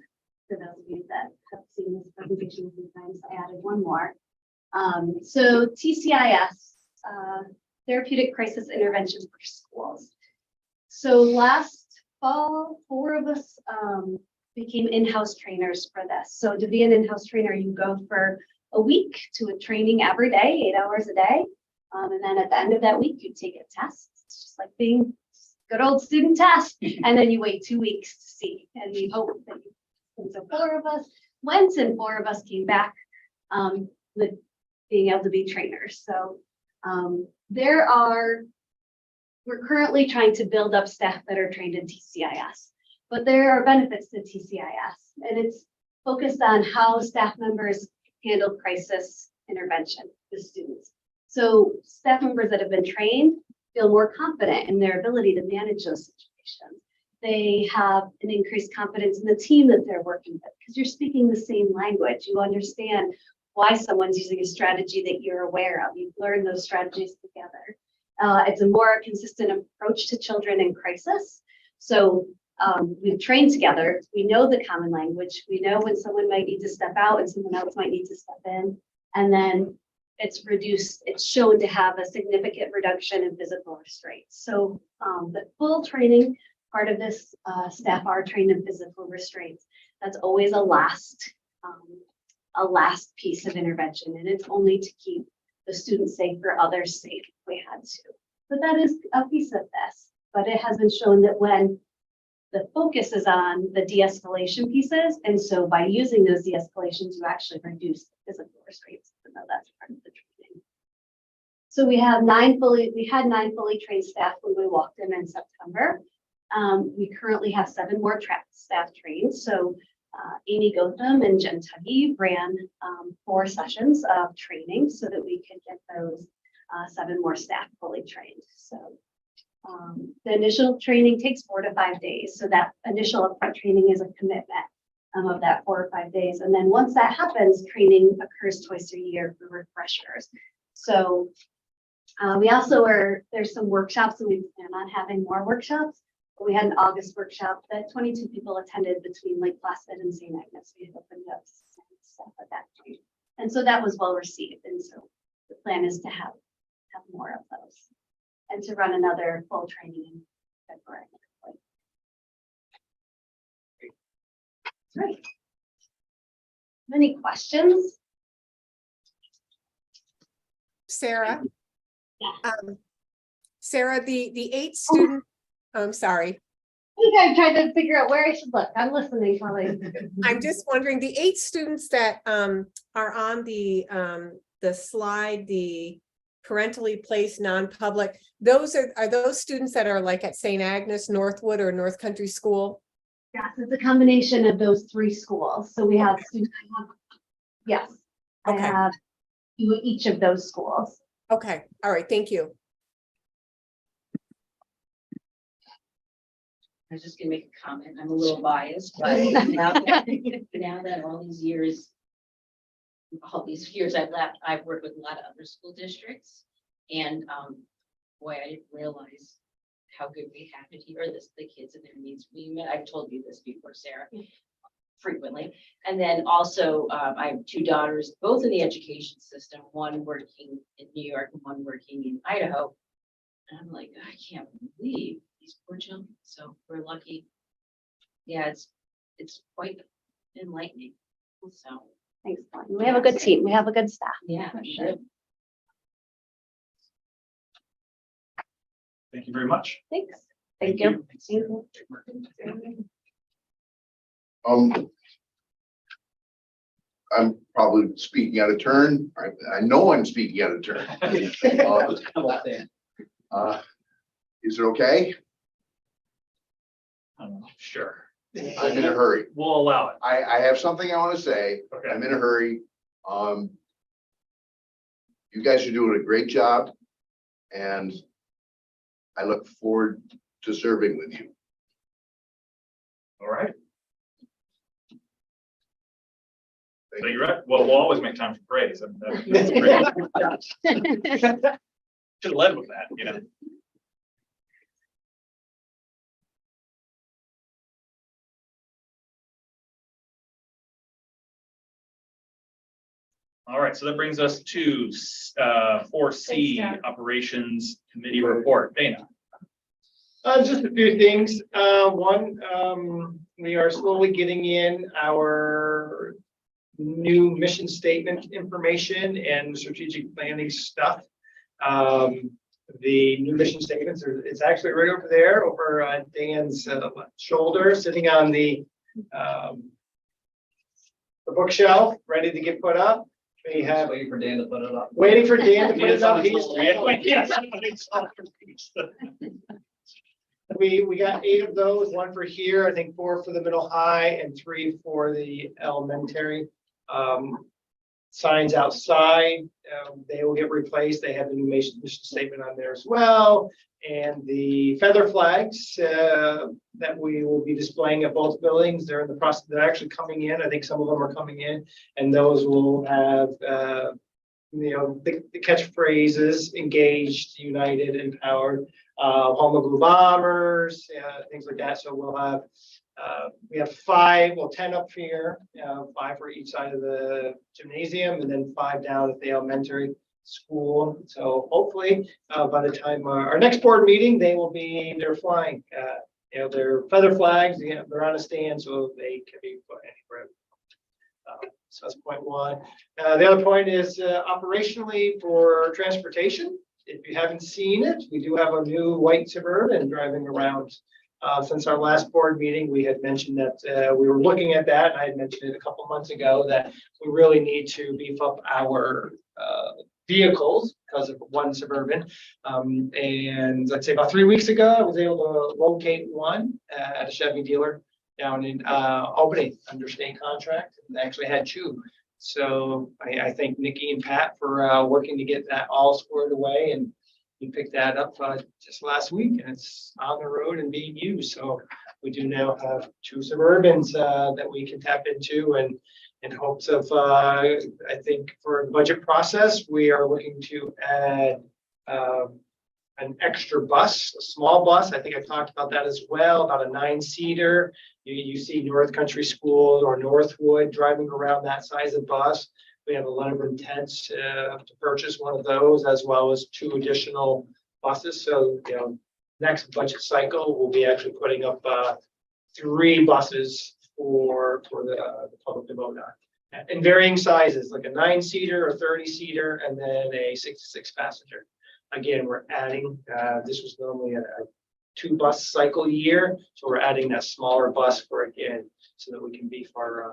for those of you that have seen this presentation a few times. I added one more. So TCIS, Therapeutic Crisis Intervention for Schools. So last fall, 4 of us became in-house trainers for this. So to be an in-house trainer, you go for a week to a training every day, 8 hours a day. And then at the end of that week, you take a test. It's just like being good old student test. And then you wait 2 weeks to see. And we hope that you, and so 4 of us went and 4 of us came back with being able to be trainers. So we're currently trying to build up staff that are trained in TCIS, but there are benefits to TCIS, and it's focused on how staff members handle crisis intervention with students. So staff members that have been trained feel more confident in their ability to manage those situations. They have an increased confidence in the team that they're working with because you're speaking the same language. You understand why someone's using a strategy that you're aware of. You've learned those strategies together. It's a more consistent approach to children in crisis. So we've trained together. We know the common language. We know when someone might need to step out and someone else might need to step in. And then it's shown to have a significant reduction in physical restraints. So the full training part of this, staff are trained in physical restraints. That's always a last piece of intervention, and it's only to keep the students safe or others safe if we had to. But that is a piece of this. But it has been shown that when the focus is on the de-escalation pieces, and so by using those de-escalations, you actually reduce the physical restraints, even though that's part of the training. So we had 9 fully trained staff when we walked in September. We currently have 7 more staff trained. So Amy Gotham and Jen Tuggy ran 4 sessions of training so that we could get those 7 more staff fully trained. So the initial training takes 4 to 5 days. So that initial upfront training is a commitment of that 4 or 5 days. And then once that happens, training occurs twice a year for refreshers. So we also there's some workshops, and we plan on having more workshops. We had an August workshop that 22 people attended between Lake Placid and St. Agnes. We had opened up to staff at that point. And so that was well received. And so the plan plan is to have more of those and to run another full training in February. Great. Any questions? Sarah? Yeah. Sarah, the 8 students, I'm sorry. I think I tried to figure out where I should look. I'm listening, Charlie. I'm just wondering, the 8 students that are on the slide, the parentally placed non-public, those are those students that are like at St. Agnes, Northwood, or North Country School? Yes, it's a combination of those 3 schools. So we have students. Yes. I Okay. have each of those schools. Okay, all right, thank you. I was just gonna make a comment. I'm a little biased, but now that all these years I've left, I've worked with a lot of other school districts. And boy, I didn't realize how good we have it here, the kids and their needs. I've told you this before, Sarah, frequently. And then also, I have 2 daughters, both in the education system, one working in New York and one working in Idaho. And I'm like, I can't believe these poor children. So we're lucky. Yeah, it's quite enlightening. So Thanks, Glenn. We have a good team. We have a good staff. yeah, For we sure. should. Thank you very much. Thanks. Thank you. I'm probably speaking out of turn. I know I'm speaking out of turn. Is it okay? Sure. I'm in a hurry. We'll allow it. I have something I want to say. Okay. I'm in a hurry. You guys are doing a great job, and I look forward to serving with you. All right. So you're right. Well, we'll always make time for praise. And that's great. Should have led with that, you know. All right, so that brings us to 4C Operations Committee Report. Dana. Just a few things. One, we are slowly getting in our new mission statement information and strategic planning stuff. The new mission statements it's actually right over there over Dan's shoulder, sitting on the bookshelf, ready to get put up. We have Waiting for Dan to put it up. waiting for Dan to put it up. We got 8 of those, 1 for here, I think 4 for the middle high and 3 for the elementary. Signs outside, they will get replaced. They have the new mission statement on there as well. And the feather flags that we will be displaying at both buildings, they're in the process, they're actually coming in. I think some of them are coming in, and those will have the catchphrases: engaged, united, empowered, home of blue bombers, things like that. So we'll have we have 10 up here, 5 for each side of the gymnasium, and then 5 down at the elementary school. So hopefully by the time our next board meeting, they're flying. They're feather flags. They're on a stand, so they can be put anywhere. So that's point 1. The other point is operationally for transportation. If you haven't seen it, we do have a new white Suburban driving around. Since our last board meeting, we had mentioned that we were looking at that. I had mentioned it a couple months ago that we really need to beef up our vehicles because of one Suburban. And let's say about 3 weeks ago, I was able to locate one at a Chevy dealer down in Albany under state contract, and actually had 2. So I thank Nikki and Pat for working to get that all squared away, and we picked that up just last week, and it's on the road and being used. So we do now have 2 Suburbans that we can tap into, and in hopes of, I think for the budget process, we are looking to add an extra bus, a small bus. I think I talked about that as well, about a 9-seater. You see North Country Schools or Northwood driving around that size of bus. We have a letter of intent to purchase one of those as well as 2 additional buses. So, next budget cycle, we'll be actually putting up 3 buses for the public to vote on. In varying sizes, like a 9-seater, a 30-seater, and then a 66 passenger. Again, we're adding, this was normally a 2-bus cycle year, so we're adding that smaller bus for again, so that we can beef our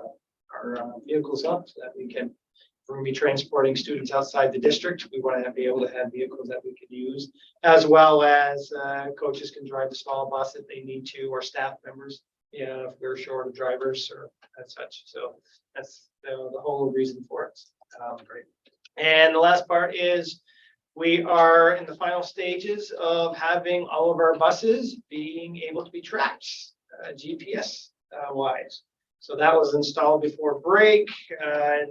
vehicles up, so that we can, if we're gonna be transporting students outside the district, we want to be able to have vehicles that we can use, as well as coaches can drive the small bus if they need to, or staff members, if we're short of drivers or as such. So that's the whole reason for it. Great. And the last part is we are in the final stages of having all of our buses being able to be tracked GPS wise. So that was installed before break.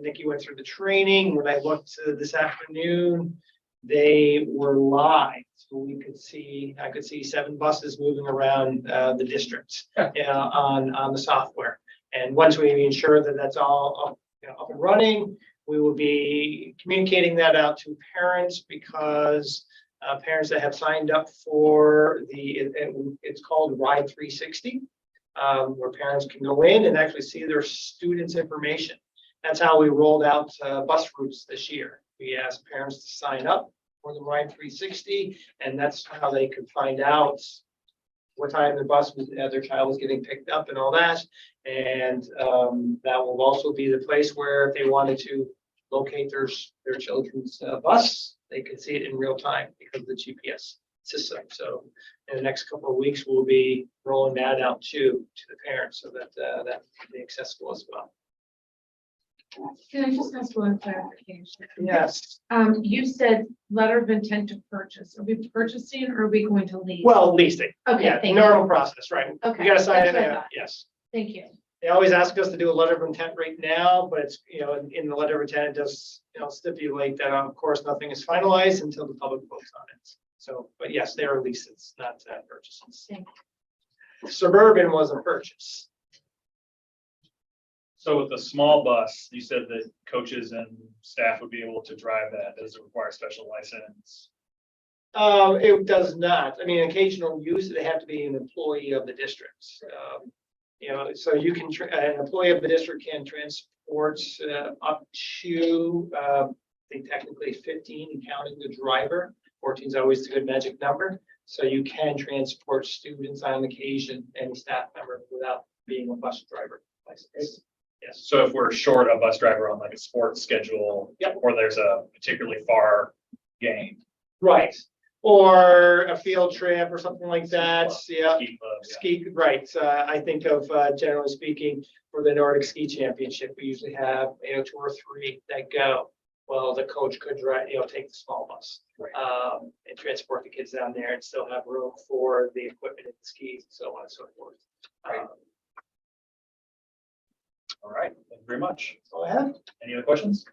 Nikki went through the training. When I looked this afternoon, they were live. So I could see 7 buses moving around the district on the software. And once we ensure that that's all up and running, we will be communicating that out to parents, because parents that have signed up for it's called Ride 360, where parents can go in and actually see their students' information. That's how we rolled out bus routes this year. We asked parents to sign up for the Ride 360, and that's how they could find out what time their child was getting picked up and all that. And that will also be the place where if they wanted to locate their children's bus, they could see it in real time because of the GPS system. So in the next couple of weeks, we'll be rolling that out to the parents, so that that can be accessible as well. Can I just ask one clarification? Yes. You said letter of intent to purchase. Are we purchasing or are we going to lease? Well, leasing. Okay, Yeah, thank you. normal process, right? Okay, You gotta sign that's it. what I thought. Yes. Thank you. They always ask us to do a letter of intent right now, but it's, in the letter of intent, it does, stipulate that, of course, nothing is finalized until the public votes on it. So, but yes, they are leases, not purchases. Thank Suburban was a purchase. So with the small bus, you said that coaches and staff would be able to drive that. Does it require special license? It does not. I mean, occasional use, they have to be an employee of the district. So you can, an employee of the district can transport up to, I think technically 15, counting the driver. 14 is always a good magic number. So you can transport students on occasion, any staff member, without being a bus driver license. Yes. So if we're short a bus driver on like a sports schedule, Yep. or there's a particularly far game. Right. Or a field trip or something like that. Yeah. Ski club, yeah. Ski, right. I think of, generally speaking, for the Nordic Ski Championship, we usually have, 2 or 3 that go. Well, the coach could drive, take the small bus, Right. and transport the kids down there and still have room for the equipment and the skis and so on and so forth. Right. All right, thank you very much. Go ahead. Any other questions?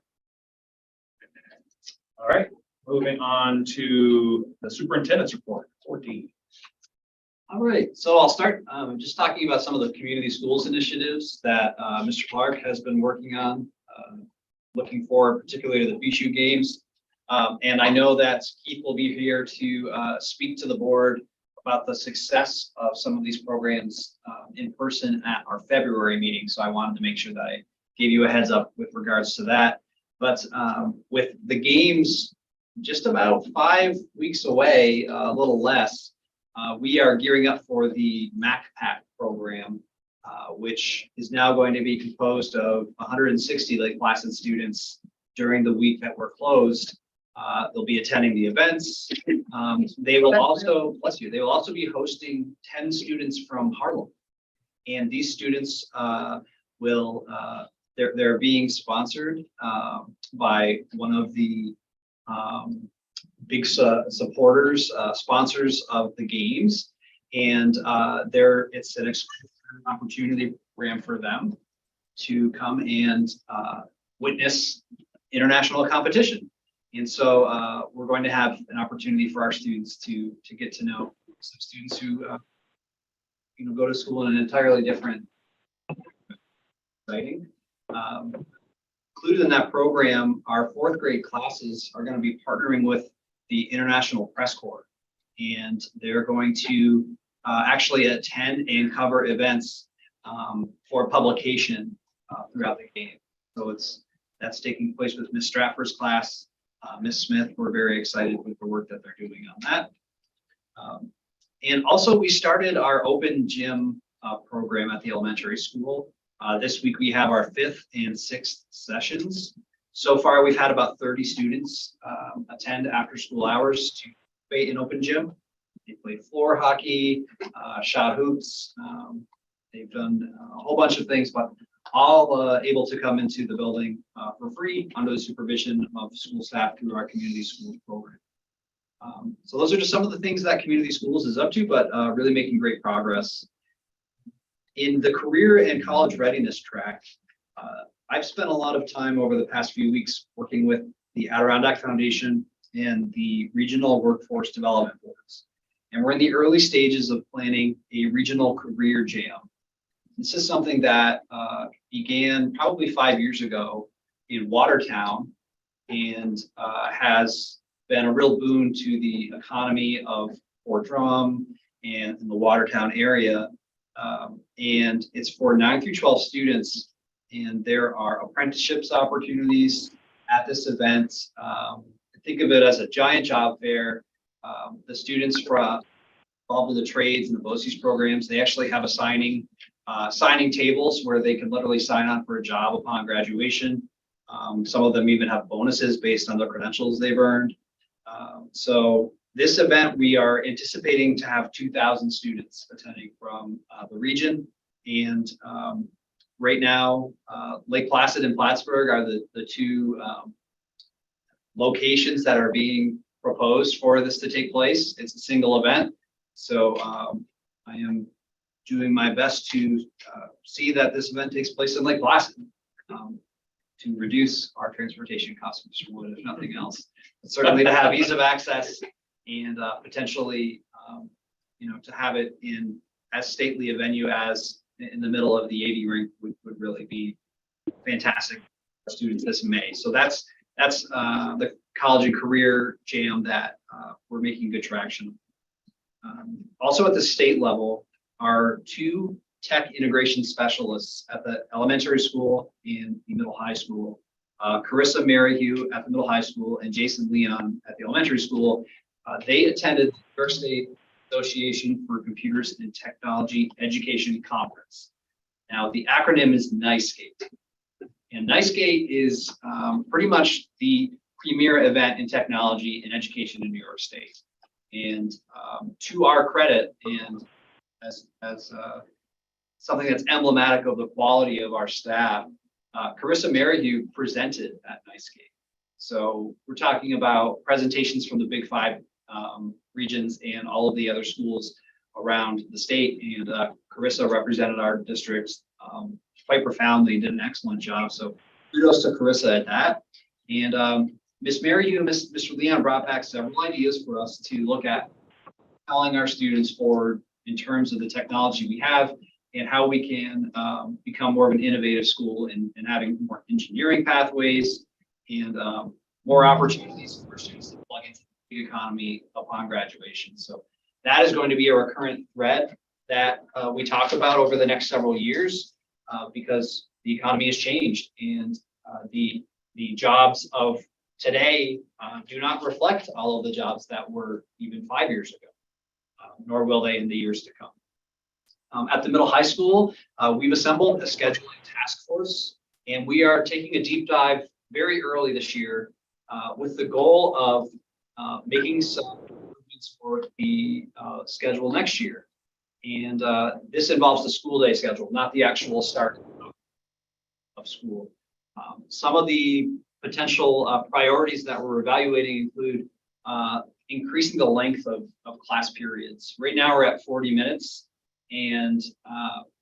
All right, moving on to the superintendent's report, 4D. All right, so I'll start just talking about some of the community schools initiatives that Mr. Clark has been working on, looking forward particularly to the FISU games. And I know that Keith will be here to speak to the board about the success of some of these programs in person at our February meeting. So I wanted to make sure that I gave you a heads up with regards to that. But with the games just about 5 weeks away, a little less, we are gearing up for the MacPack program, which is now going to be composed of 160 Lake Placid students during the week that we're closed. They'll be attending the events. They will also, bless you, they will also be hosting 10 students from Harlem. And these students will, they're being sponsored by one of the big supporters, sponsors of the games. And it's an exclusive opportunity program for them to come and witness international competition. And so we're going to have an opportunity for our students to get to know some students who go to school in an entirely different setting. included in that program, our 4th grade classes are going to be partnering with the International Press Corps. And they're going to actually attend and cover events for publication throughout the game. So that's taking place with Miss Stratford's class. Miss Smith, we're very excited with the work that they're doing on that. And also we started our open gym program at the elementary school. This week we have our 5th and 6th sessions. So far, we've had about 30 students attend after school hours to participate in open gym. They played floor hockey, shot hoops. They've done a whole bunch of things, but all able to come into the building for free under the supervision of school staff through our community schools program. So those are just some of the things that community schools is up to, but really making great progress. In the career and college readiness track, I've spent a lot of time over the past few weeks working with the Adirondack Foundation and the regional workforce development boards. And we're in the early stages of planning a regional career jam. This is something that began probably 5 years ago in Watertown and has been a real boon to the economy of Fort Drum and in the Watertown area. And it's for 9 through 12 students. And there are apprenticeships opportunities at this event. Think of it as a giant job fair. The students from all of the trades and the BOCES programs, they actually have a signing tables where they can literally sign on for a job upon graduation. Some of them even have bonuses based on the credentials they've earned. So this event, we are anticipating to have 2,000 students attending from the region. And right now, Lake Placid and Plattsburgh are the two locations that are being proposed for this to take place. It's a single event. So I am doing my best to see that this event takes place in Lake Placid to reduce our transportation costs, Mr. Wood, if nothing else. But certainly to have ease of access and potentially, to have it in as stately a venue as in the middle of the AV rink would really be fantastic for students this May. So that's the college and career jam that we're making good traction. Also at the state level, our 2 tech integration specialists at the elementary school and the middle high school, Carissa Maryhugh at the middle high school and Jason Leon at the elementary school, they attended the New York State Association for Computers and Technology Education Conference. Now, the acronym is NYSCATE. And NYSCATE is pretty much the premier event in technology and education in New York State. And to our credit, and as something that's emblematic of the quality of our staff, Carissa Maryhugh presented at NYSCATE. So we're talking about presentations from the Big 5 regions and all of the other schools around the state. And Carissa represented our district quite profoundly, did an excellent job. So kudos to Carissa at that. And Ms. Maryhugh and Mr. Leon brought back several ideas for us to look at propelling our students forward in terms of the technology we have and how we can become more of an innovative school and having more engineering pathways and more opportunities for students to plug into the economy upon graduation. So that is going to be a recurrent thread that we talk about over the next several years because the economy has changed and the jobs of today do not reflect all of the jobs that were even 5 years ago, nor will they in the years to come. At the middle high school, we've assembled a scheduling task force, and we are taking a deep dive very early this year with the goal of making some improvements for the schedule next year. And this involves the school day schedule, not the actual start of school. Some of the potential priorities that we're evaluating include increasing the length of class periods. Right now we're at 40 minutes. And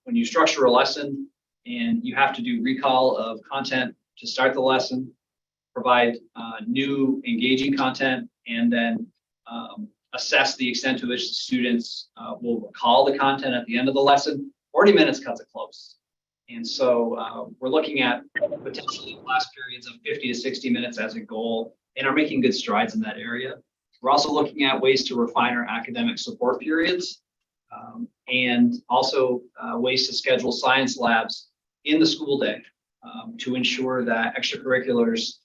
when you structure a lesson and you have to do recall of content to start the lesson, provide new engaging content, and then assess the extent to which the students will recall the content at the end of the lesson, 40 minutes cuts it close. And so we're looking at potentially class periods of 50 to 60 minutes as a goal and are making good strides in that area. We're also looking at ways to refine our academic support periods and also ways to schedule science labs in the school day to ensure that extracurriculars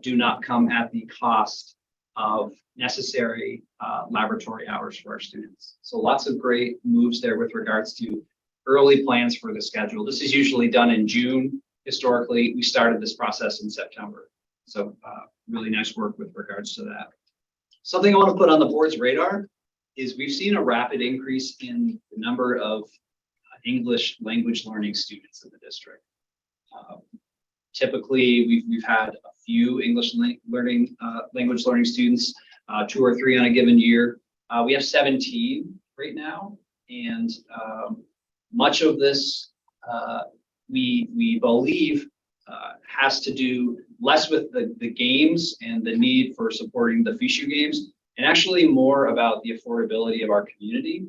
do not come at the cost of necessary laboratory hours for our students. So lots of great moves there with regards to early plans for the schedule. This is usually done in June. Historically, we started this process in September. So really nice work with regards to that. Something I want to put on the board's radar is we've seen a rapid increase in the number of English language learning students in the district. Typically, we've had a few English language learning students, 2 or 3 on a given year. We have 17 right now, and much of this we believe has to do less with the games and the need for supporting the FISHU games, and actually more about the affordability of our community.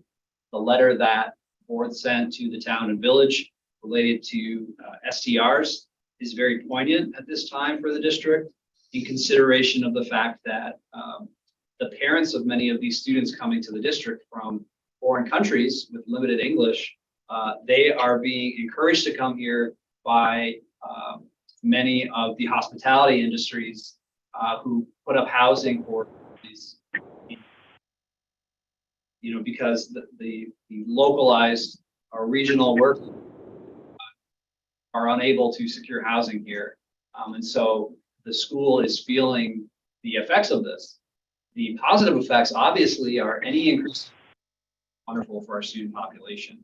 The letter that board sent to the town and village related to STRs is very poignant at this time for the district, in consideration of the fact that the parents of many of these students coming to the district from foreign countries with limited English, they are being encouraged to come here by many of the hospitality industries who put up housing for these, because the localized or regional work are unable to secure housing here. And so the school is feeling the effects of this. The positive effects obviously are any increase wonderful for our student population.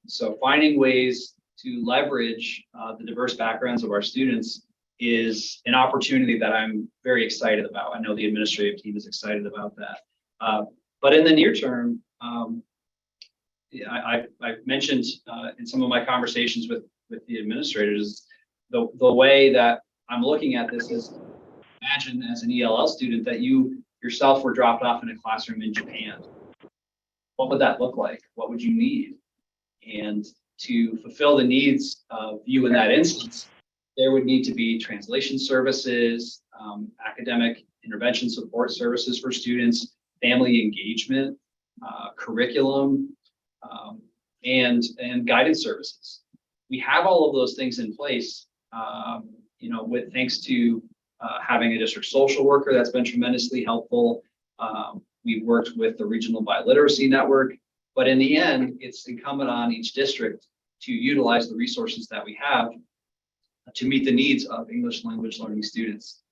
So finding ways to leverage the diverse backgrounds of our students is an opportunity that I'm very excited about. I know the administrative team is excited about that. But in the near term, I've mentioned in some of my conversations with the administrators, the way that I'm looking at this is, imagine as an ELL student that you yourself were dropped off in a classroom in Japan. What would that look like? What would you need? And to fulfill the needs of you in that instance, there would need to be translation services, academic intervention support services for students, family engagement, curriculum, and guidance services. We have all of those things in place, with thanks to having a district social worker that's been tremendously helpful. We've worked with the Regional Biliteracy Network, but in the end, it's incumbent on each district to utilize the resources that we have to meet the needs of English language learning students.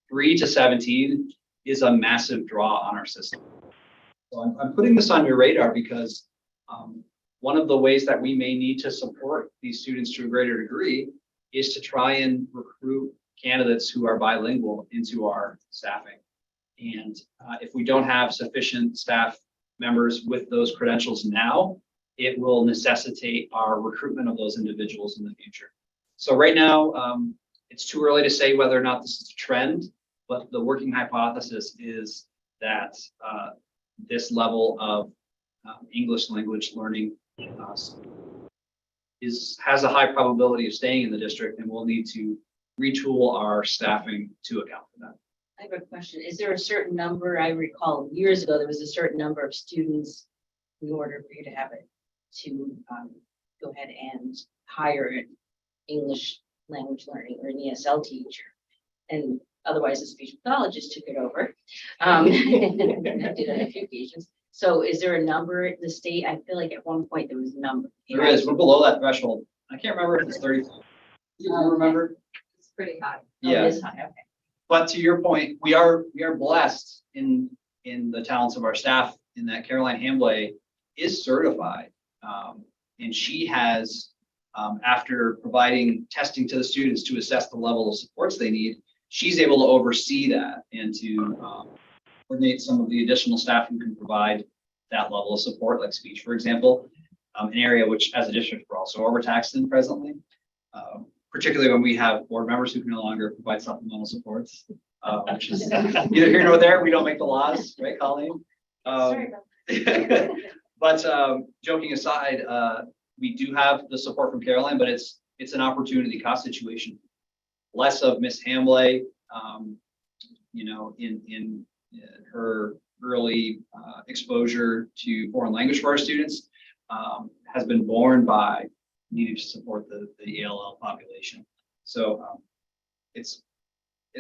3 to 17 is a massive draw on our system. So I'm putting this on your radar because one of the ways that we may need to support these students to a greater degree is to try and recruit candidates who are bilingual into our staffing. And if we don't have sufficient staff members with those credentials now, it will necessitate our recruitment of those individuals in the future. So right now, it's too early to say whether or not this is a trend, but the working hypothesis is that this level of English language learning has a high probability of staying in the district, and we'll need to retool our staffing to account for that. I have a question. Is there a certain number? I recall years ago, there was a certain number of students in order for you to have it to go ahead and hire an English language learning or an ESL teacher. And otherwise the speech pathologist took it over. I did on a few occasions. So is there a number in the state? I feel like at one point there was a number. There is. We're below that threshold. I can't remember if it's 30. Do you remember? It's pretty high. Yeah. It is high, okay. But to your point, we are blessed in the talents of our staff in that Caroline Hamblay is certified. And she has, after providing testing to the students to assess the level of supports they need, she's able to oversee that and to coordinate some of the additional staff who can provide that level of support, like speech, for example, an area which as a district we're also overtaxed in presently. Particularly when we have board members who can no longer provide supplemental supports, which is neither here nor there. We don't make the laws, right, Colleen? Sorry about that. But joking aside, we do have the support from Caroline, but it's it's an opportunity cost situation. Less of Miss Hambley, you know, in her early exposure to foreign language for our students has been borne by needing to support the ELL population. So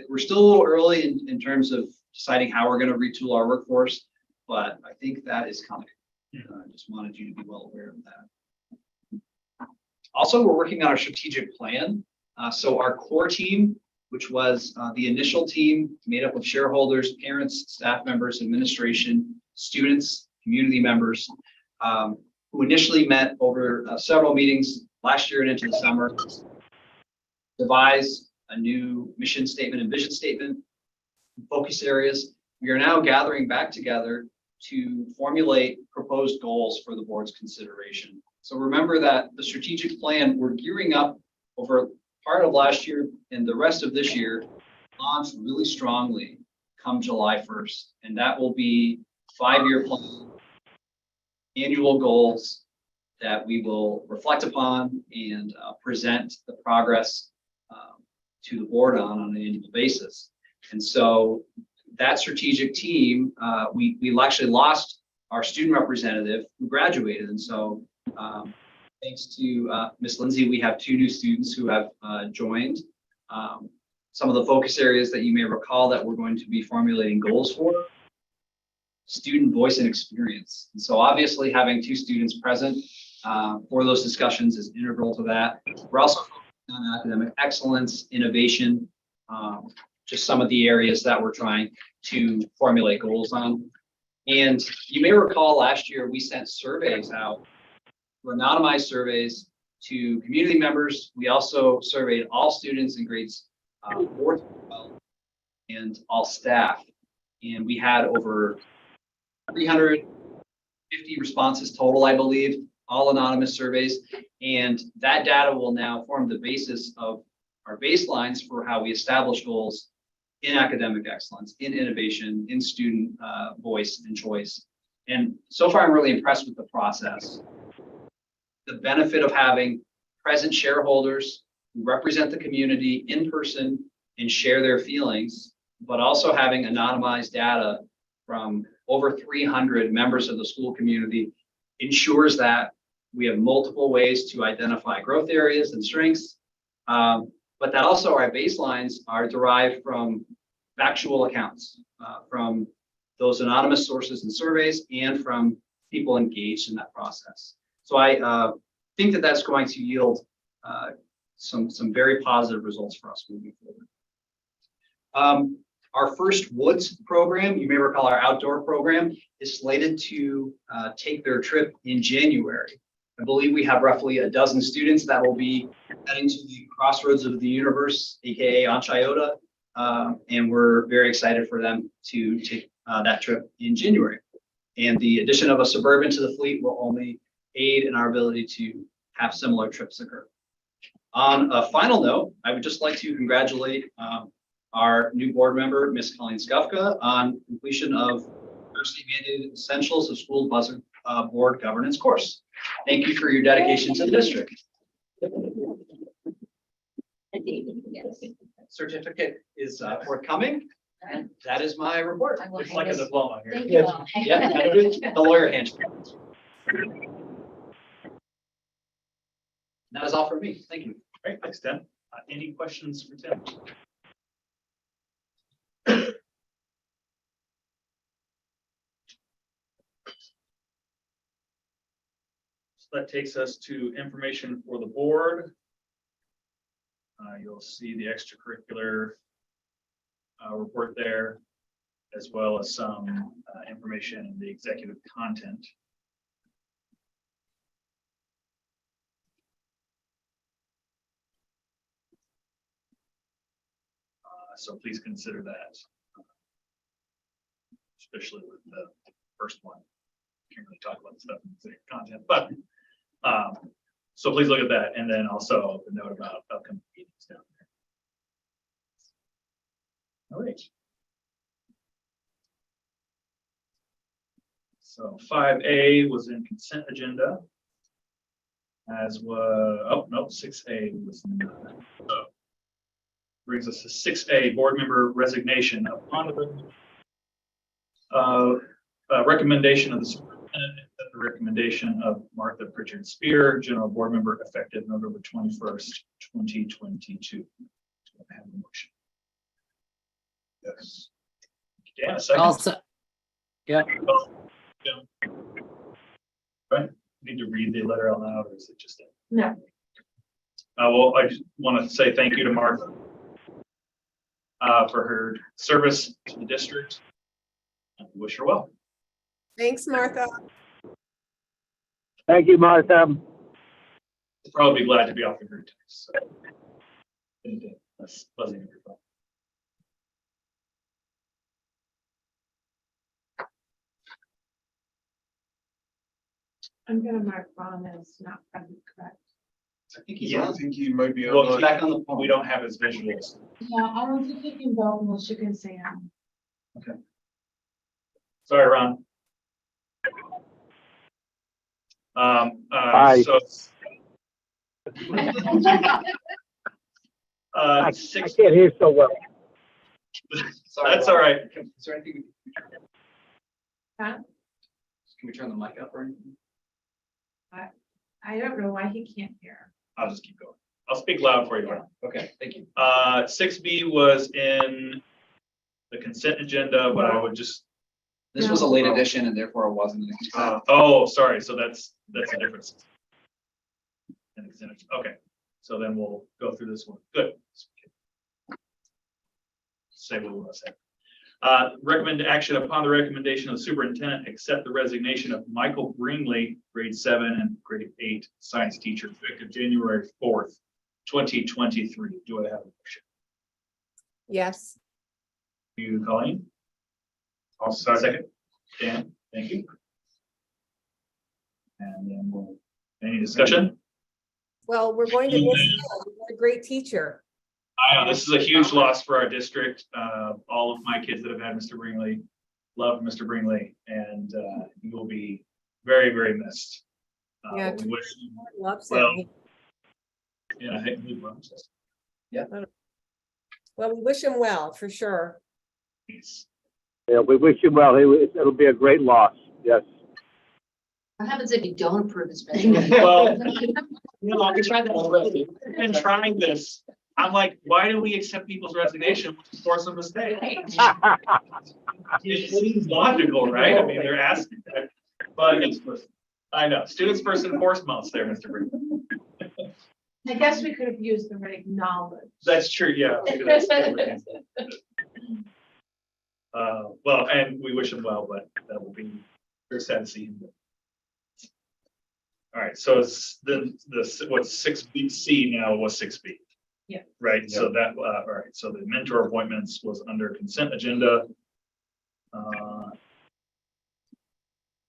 we're still a little early in terms of deciding how we're going to retool our workforce, but I think that is coming. I just wanted you to be well aware of that. Also, we're working on our strategic plan. So our core team, which was the initial team made up of shareholders, parents, staff members, administration, students, community members, who initially met over several meetings last year and into the summer, devise a new mission statement and vision statement, focus areas. We are now gathering back together to formulate proposed goals for the board's consideration. So remember that the strategic plan, we're gearing up over part of last year and the rest of this year, launch really strongly come July 1st. And that will be 5-year plan, annual goals that we will reflect upon and present the progress to the board on an annual basis. And so that strategic team, we actually lost our student representative who graduated. And so thanks to Ms. Lindsay, we have 2 new students who have joined. Some of the focus areas that you may recall that we're going to be formulating goals for: student voice and experience. And so obviously having 2 students present for those discussions is integral to that. We're also focusing on academic excellence, innovation, just some of the areas that we're trying to formulate goals on. And you may recall last year we sent surveys out, anonymized surveys to community members. We also surveyed all students in grades 4 through 12 and all staff. And we had over 350 responses total, I believe, all anonymous surveys. And that data will now form the basis of our baselines for how we establish goals in academic excellence, in innovation, in student voice and choice. And so far, I'm really impressed with the process. The benefit of having present shareholders who represent the community in person and share their feelings, but also having anonymized data from over 300 members of the school community ensures that we have multiple ways to identify growth areas and strengths, but that also our baselines are derived from factual accounts, from those anonymous sources and surveys, and from people engaged in that process. So I think that that's going to yield some very positive results for us moving forward. Our first Woods program, you may recall our outdoor program, is slated to take their trip in January. I believe we have roughly a dozen students that will be heading to the crossroads of the universe, aka Anchiota, and we're very excited for them to take that trip in January. And the addition of a Suburban to the fleet will only aid in our ability to have similar trips occur. On a final note, I would just like to congratulate our new board member, Ms. Colleen Skufka, on completion of University Mandated Essentials of School Board Governance course. Thank you for your dedication to the district. Certificate is forthcoming, and that is my report. I will It's hang like a this- diploma here. Thank you all. Yeah, the lawyer handshake. That is all for me. Thank you. Great, thanks, Tim. Any questions for Tim? So that takes us to information for the board. You'll see the extracurricular report there, as well as some information in the executive content. So please consider that, especially with the first one. Can't really talk about the stuff in the content, but so please look at that, and then also the note about upcoming meetings down there. All right. So 5A was in consent agenda. As was, oh, no, 6A was not. So, brings us to 6A, board member resignation upon the recommendation of the superintendent, at the recommendation of Martha Pritchard Spear, general board member, effective November 21st, 2022. Do I have a motion? Yes. Dan, a second. Also, yeah, Right, need to read the letter out loud, or is it just? No. Well, I just want to say thank you to Martha for her service to the district. And wish her well. Thanks, Martha. Thank you, Martha. Probably glad to be off the grid. So. That's buzzing in your phone. I'm gonna mark Ron as not present, correct? I think he's Yeah. I on. think he might be Well, on. he's Back on the phone. We don't have his visuals. Yeah, I don't think you can vote unless you can say him. Sorry, Ron. Hi. So. I Six, can't hear so well. Sorry, that's Rob. all right. Is there anything? Huh? Can we turn the mic up or anything? I don't know why he can't hear. I'll just keep going. I'll speak loud for you, Ron. Okay, thank you. 6B was in the consent agenda, but I would just, This was a late addition and therefore it wasn't. in the consent. oh, sorry, so that's a difference. Okay, so then we'll go through this one. Good. Say what we want to say. Recommend action upon the recommendation of the superintendent, accept the resignation of Michael Bringley, grade 7 and grade 8 science teacher, effective January 4th, 2023. Do I have a motion? Yes. You, Colleen? I'll second. Dan, thank you. And then any discussion? Well, we're going to miss him. What a great teacher. I know this is a huge loss for our district. All of my kids that have had Mr. Bringley love Mr. Bringley, and he will be very, very missed. Yeah, We wish, Loves well, him. yeah, I think he loves us. Well, we wish him well, for sure. Yeah, we wish him well. It'll be a great loss. Yes. What happens if you don't approve his resignation? Well, no, I've been trying that already. I've been trying this. I'm like, why do we accept people's resignation when we force them to stay? It seems logical, right? I mean, they're asking, but it's, I know, students first and foremost there, Mr. Brinkley. I guess we could have used the word acknowledge. That's true, yeah. Well, and we wish him well, but that will be very sad to see him go. All right, so it's the what's 6B now was 6B. Yeah. Right, so that, all right, so the mentor appointments was under consent agenda.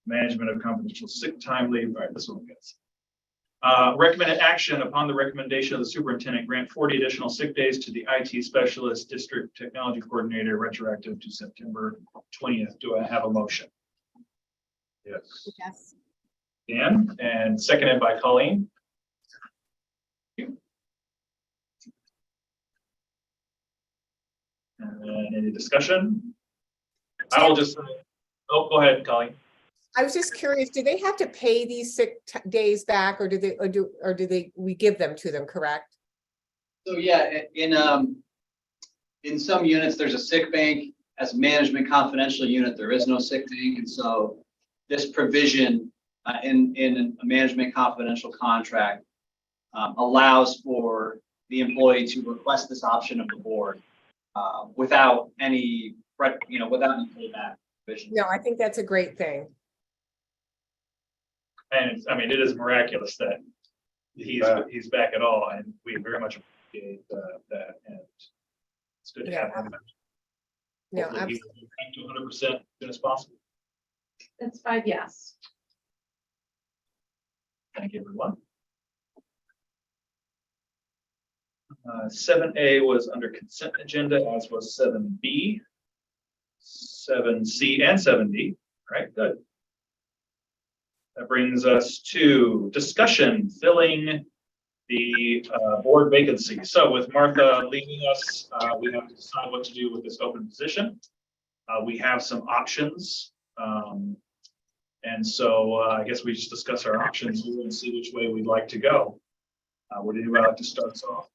Management of confidential sick time leave, all right, this one gets. Recommended action upon the recommendation of the superintendent, grant 40 additional sick days to the IT specialist, district technology coordinator, retroactive to September 20th. Do I have a motion? Yes. Yes. Dan, and seconded by Colleen. And then any discussion? I will just, oh, go ahead, Colleen. I was just curious, do they have to pay these sick days back, or we give them to them, correct? So yeah, in some units, there's a sick bank. As a management confidential unit, there is no sick bank, and so this provision in a management confidential contract allows for the employee to request this option of the board without any, without any payback provision. No, I think that's a great thing. And I mean, it is miraculous that he's back at all, and we very much appreciate that. And it's good to Yeah, have him. No, Hopefully he's back to 100% as soon as possible. That's 5 yes. Thank you, everyone. 7A was under consent agenda, as was 7B, 7C, and 7D. All right, good. That brings us to discussion, filling the board vacancy. So with Martha leaving us, we have to decide what to do with this open position. We have some options. And so I guess we just discuss our options here and see which way we'd like to go. Would anybody like to start us off?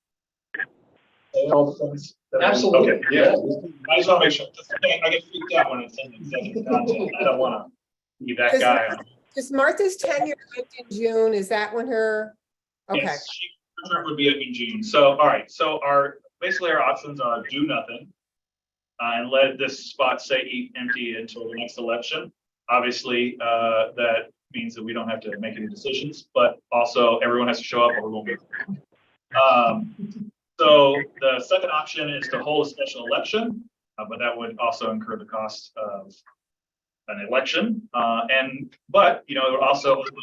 All the things that- Absolutely. Okay, yeah. I just want to make sure. I get freaked out when it's in executive content. I don't want to be that guy. Does Martha's tenure end in June? Is that when her? Okay, Yes, her term would be up in June. So, all right, so basically our options are do nothing. And let this spot stay empty until the next election. Obviously, that means that we don't have to make any decisions, but also everyone has to show up or we won't be. So the second option is to hold a special election, but that would also incur the cost of an election. But you know, it would also open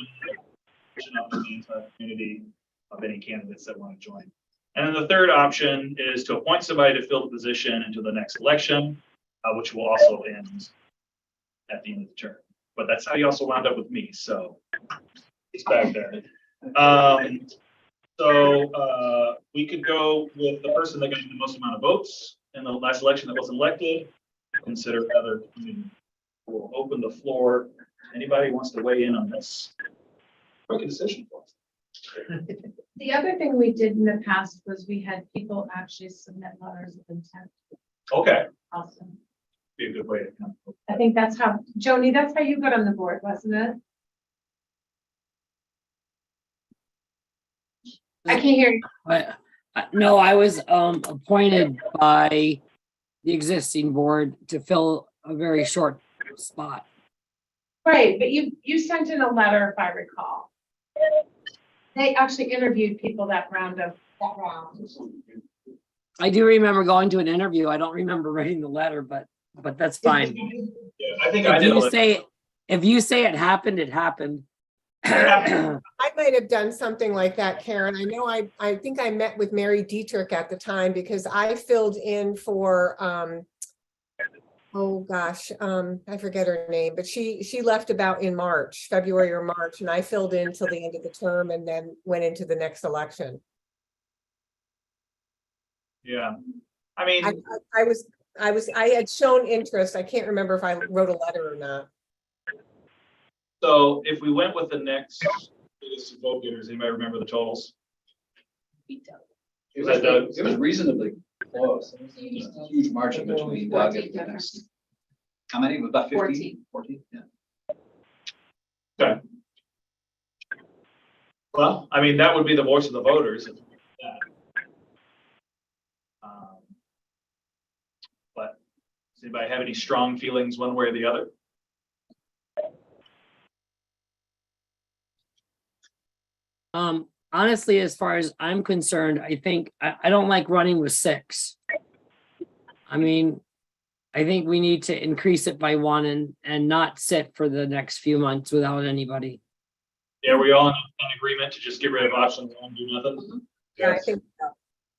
up to the entire community of any candidates that want to join. And then the third option is to appoint somebody to fill the position until the next election, which will also end at the end of the term. But that's how you also wound up with me, so it's back there. So we could go with the person that got the most amount of votes in the last election that wasn't elected. Consider other. We'll open the floor. Anybody wants to weigh in on this? Quick decision for us. The other thing we did in the past was we had people actually submit letters of intent. Okay, Also, be a good way to come. I think that's how, Joni, that's how you got on the board, wasn't it? I can't hear you. No, I was appointed by the existing board to fill a very short spot. Right, but you sent in a letter, if I recall. They actually interviewed people that round. I do remember going to an interview. I don't remember writing the letter, but that's fine. Yeah, I think I did. If you say it happened, it happened. I might have done something like that, Karen. I know I think I met with Mary Dietrich at the time because I filled in for, oh gosh, I forget her name, but she left about in March, February or March, and I filled in till the end of the term and then went into the next election. Yeah, I mean, I had shown interest. I can't remember if I wrote a letter or not. so if we went with the next biggest vote getters, anybody remember the totals? It Was that Doug? It was reasonably close. There was a huge margin between Doug and the next. How many? About 15? 14, yeah. Okay. Well, I mean, that would be the voice of the voters. But does anybody have any strong feelings one way or the other? Honestly, as far as I'm concerned, I think I don't like running with 6. I mean, I think we need to increase it by 1 and not sit for the next few months without anybody. Yeah, we all in agreement to just get rid of option 1, do nothing? Yeah, I think so.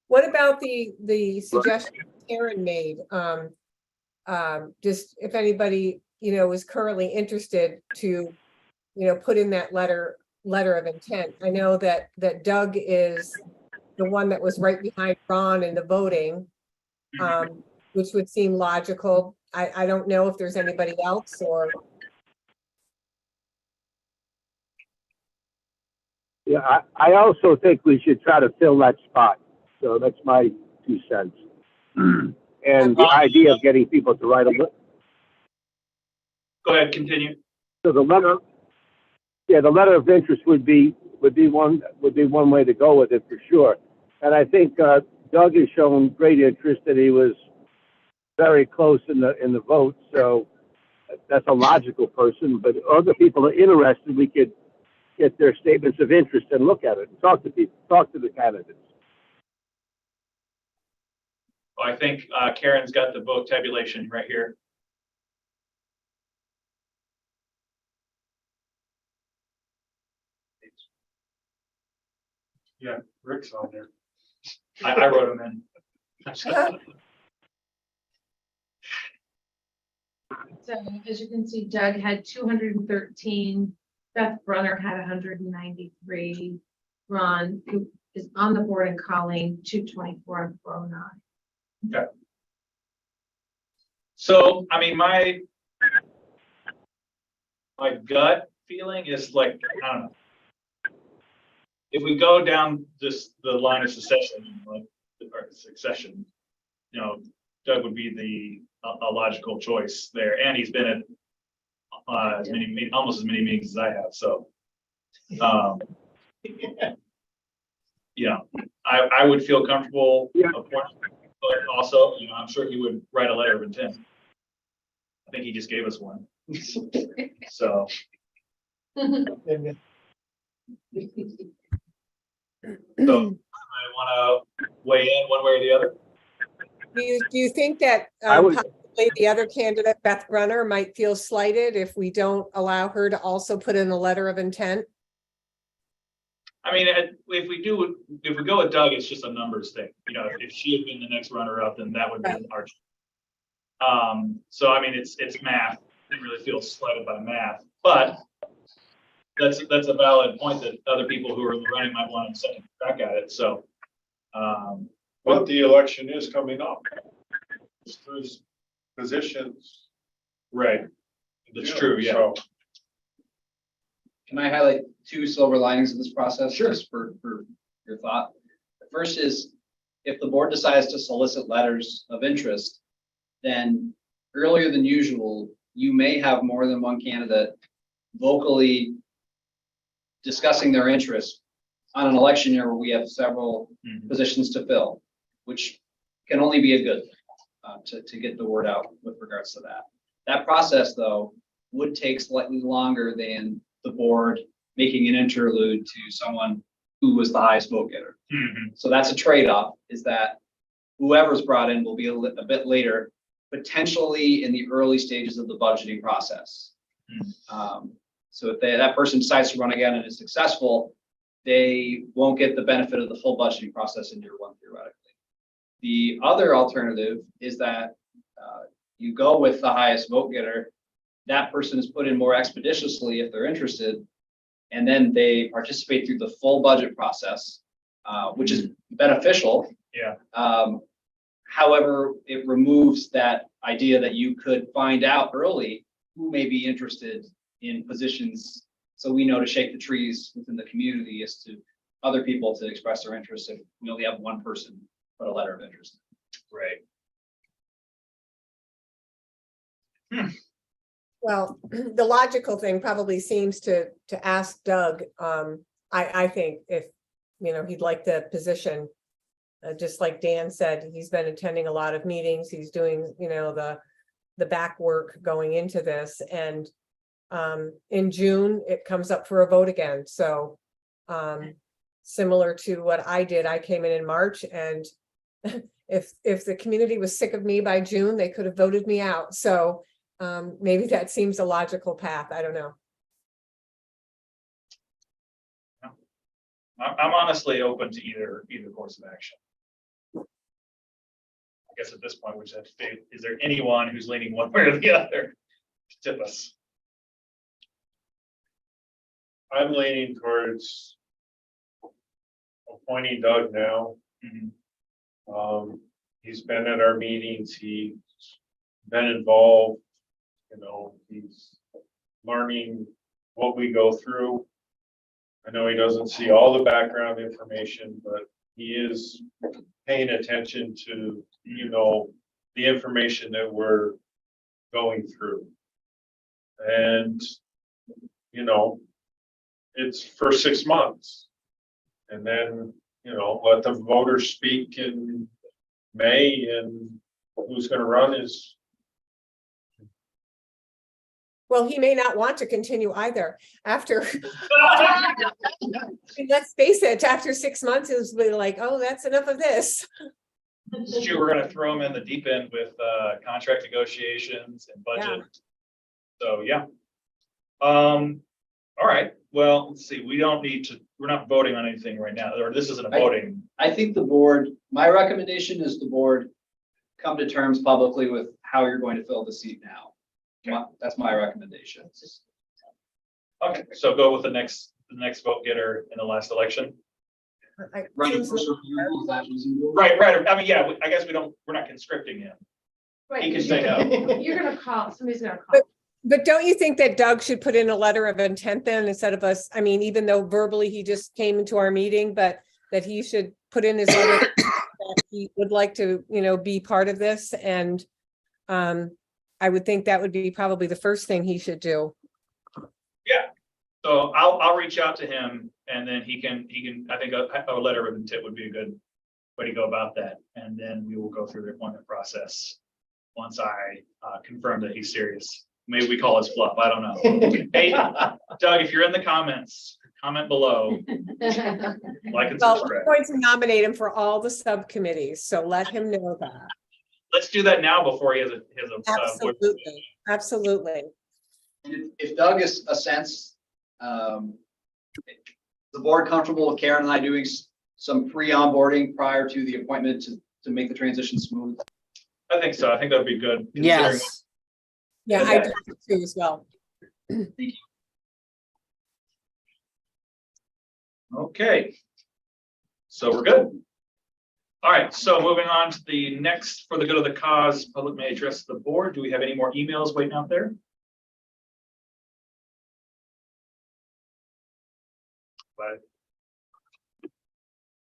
What about the suggestion Karen made? Just if anybody, is currently interested to, put in that letter of intent. I know that Doug is the one that was right behind Ron in the voting, which would seem logical. I don't know if there's anybody else or. Yeah, I also think we should try to fill that spot. So that's my 2 cents. And the idea of getting people to write a letter. Go ahead, continue. So the letter of interest would be one way to go with it for sure. And I think Doug has shown great interest, that he was very close in the vote. So that's a logical person. But other people are interested. We could get their statements of interest and look at it and talk to people, talk to the candidates. Well, I think Karen's got the vote tabulation right here. Yeah, Rick's on there. I wrote them in. So as you can see, Doug had 213 Beth Brunner had 193. Ron, who is on the board, and Colleen, 224 and 409. So, I mean, my gut feeling is like, I don't know. If we go down this, the line of succession, like, or succession, you know, Doug would be a logical choice there, and he's been at almost as many meetings as I have, so. Yeah, I would feel comfortable appointing, but also, you know, I'm sure he would write a letter of intent. I think he just gave us one. So. So I want to weigh in one way or the other. Do you think that I would- possibly the other candidate, Beth Brunner, might feel slighted if we don't allow her to also put in a letter of intent? I mean, if we go with Doug, it's just a numbers thing. You know, if she had been the next runner up, then that would be our. So I mean, it's math. I didn't really feel slighted by math, but that's a valid point that other people who are in the running might want to second back at it. So. But the election is coming up. There's positions. Right. That's true, yeah. So, Can I highlight two silver linings of this process? Sure. Just for your thought. The first is, if the board decides to solicit letters of interest, then earlier than usual, you may have more than one candidate vocally discussing their interest on an election year where we have several positions to fill, which can only be a good to get the word out with regards to that. That process, though, would take slightly longer than the board making an interlude to someone who was the highest vote getter. So that's a trade-off, is that whoever's brought in will be a bit later, potentially in the early stages of the budgeting process. So if that person decides to run again and is successful, they won't get the benefit of the full budgeting process in year one, theoretically. The other alternative is that you go with the highest vote getter. That person is put in more expeditiously if they're interested, and then they participate through the full budget process, which is beneficial. Yeah. However, it removes that idea that you could find out early who may be interested in positions, so we know to shake the trees within the community as to other people to express their interest if we only have one person put a letter of interest. Right. Well, the logical thing probably seems to ask Doug, I think if, you know, he'd like the position. Just like Dan said, he's been attending a lot of meetings, he's doing, you know, the back work going into this, and in June, it comes up for a vote again, so similar to what I did, I came in March, and if the community was sick of me by June, they could have voted me out, so maybe that seems a logical path, I don't know. I'm honestly open to either course of action. I guess at this point, we just have to figure, is there anyone who's leaning one way or the other to tip us? I'm leaning towards appointing Doug now. He's been at our meetings, he's been involved, you know, he's learning what we go through. I know he doesn't see all the background information, but he is paying attention to, you know, the information that we're going through. And, you know, it's for 6 months. And then, you know, let the voters speak in May, and who's going to run is. Well, he may not want to continue either after. Let's face it, after 6 months, it was really like, oh, that's enough of this. You were gonna throw him in the deep end with contract negotiations and budget. So, yeah. All right, well, let's see, we're not voting on anything right now, or this isn't a voting. I think the board, my recommendation is the board come to terms publicly with how you're going to fill the seat now. That's my recommendation. Okay, so go with the next vote getter in the last election. Running for survival, that was in rule. Right. I mean, yeah, I guess we're not conscripting him. Right, He can say no. you're gonna call, somebody's gonna call. But don't you think that Doug should put in a letter of intent then instead of us, I mean, even though verbally he just came into our meeting, but that he should put in his letter that he would like to, be part of this and I would think that would be probably the first thing he should do. So I'll reach out to him and then he can, I think a letter of intent would be a good way to go about that. And then we will go through the appointment process once I confirm that he's serious. Maybe we call his bluff. I don't know. Hey, Doug, if you're in the comments, comment below. Like and Well, we're subscribe. going to nominate him for all the subcommittees, so let him know that. Let's do that now before he has a. Absolutely, absolutely. If Doug is assents, the board comfortable with Karen and I doing some pre-onboarding prior to the appointment to make the transition smooth? I think so. I think that'd be good. considering Yes. Yeah, I do too as well. Okay. So we're good. All right, so moving on to the next, for the good of the cause, public may address the board. Do we have any more emails waiting out there? But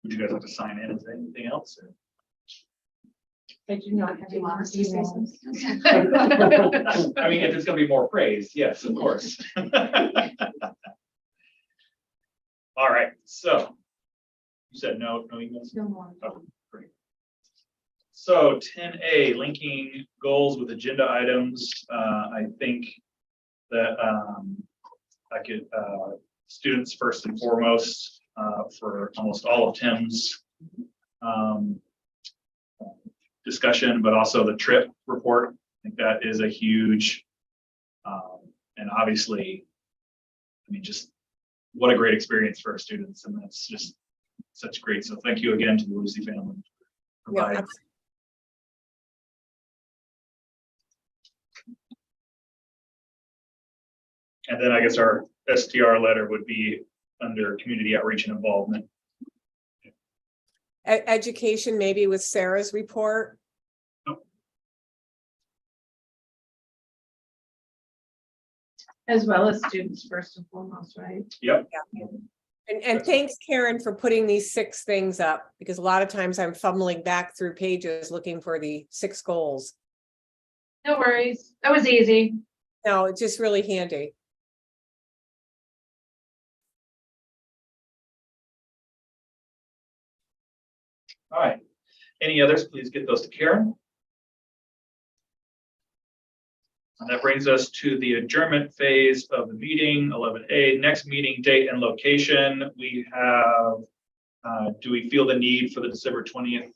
would you guys have to sign in? Is there anything else? or- I do not have any more emails. I mean, if it's gonna be more praise, yes, of course. All right, so you said no emails? No more. Oh, great. So 10A, linking goals with agenda items. I think that I could, students first and foremost, for almost all of Tim's discussion, but also the trip report. I think that is a huge, and obviously, I mean, just what a great experience for our students. And that's just such great. So thank you again to the Lucy family. for Yeah, providing. And then I guess our STR letter would be under community outreach and involvement. Education, maybe with Sarah's report. As well as students first and foremost, right? Yep. And thanks, Karen, for putting these 6 things up, because a lot of times I'm fumbling back through pages looking for the 6 goals. No worries, that was easy. No, it's just really handy. All right. Any others? Please get those to Karen. And that brings us to the adjournment phase of the meeting, 11A, next meeting date and location. We have, do we feel the need for the December 20th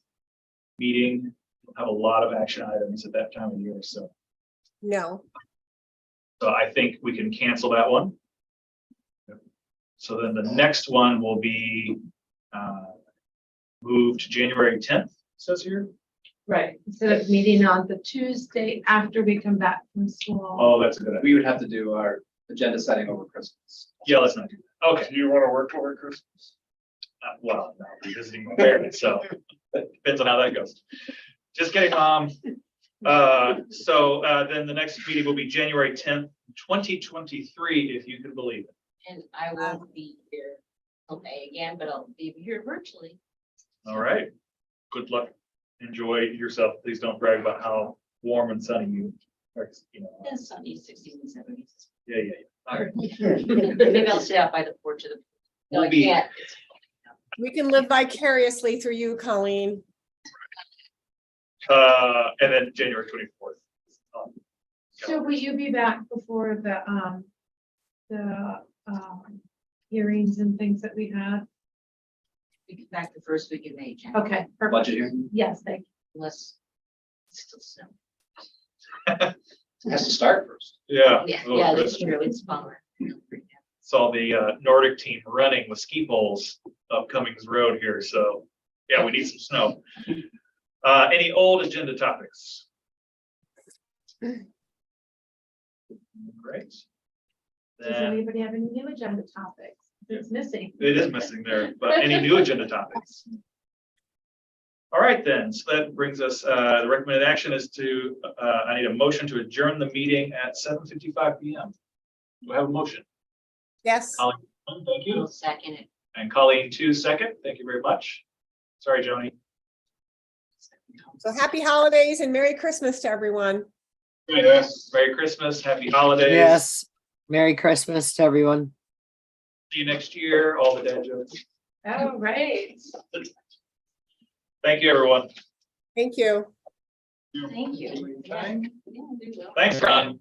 meeting? We'll have a lot of action items at that time of year, so No, I think we can cancel that one. So then the next one will be moved to January 10th, it says here. Right, instead of meeting on the Tuesday after we come back from school. Oh, that's a good idea. We would have to do our agenda setting over Christmas. Yeah, let's not do that. Okay. Do you want to work over Christmas? Well, no, I'm visiting my parents, so depends on how that goes. Just kidding, Mom. So then the next meeting will be January 10th, 2023, if you can believe it. And I won't be here okay again, but I'll be here virtually. All right. Good luck. Enjoy yourself. Please don't brag about how warm and sunny you are. It's sunny, 60s and 70s. Yeah. All right. Maybe I'll sit out by the porch of the. No, I We'll be- can't. It's- we can live vicariously through you, Colleen. And then January 24th. So will you be back before the hearings and things that we had? We get back the first week of May, Jen, Okay, perfect. Budget hearing Yes, thank unless it's still snow. has to start first. Yeah. Yeah, Oh, yeah, that's good. true. It's bummer. Saw the Nordic team running with ski poles up Cummings Road here, so yeah, we need some snow. Any old agenda topics? Great. Does Then anybody have any new agenda topics? It's missing. it is missing there, but any new agenda topics? All right, then, so that brings us, the recommended action is to, I need a motion to adjourn the meeting at 7:55 PM. Do I have a motion? Yes. Colleen, thank you. Second it. And Colleen, too, second. Thank you very much. Sorry, Joni. So happy holidays and Merry Christmas to everyone. Yes. Merry Christmas, happy holidays. Yes. Merry Christmas to everyone. See you next year, all the dad jokes. All right. Thank you, everyone. Thank you. Thank you. Time. Yeah, we will. Thanks, Ron.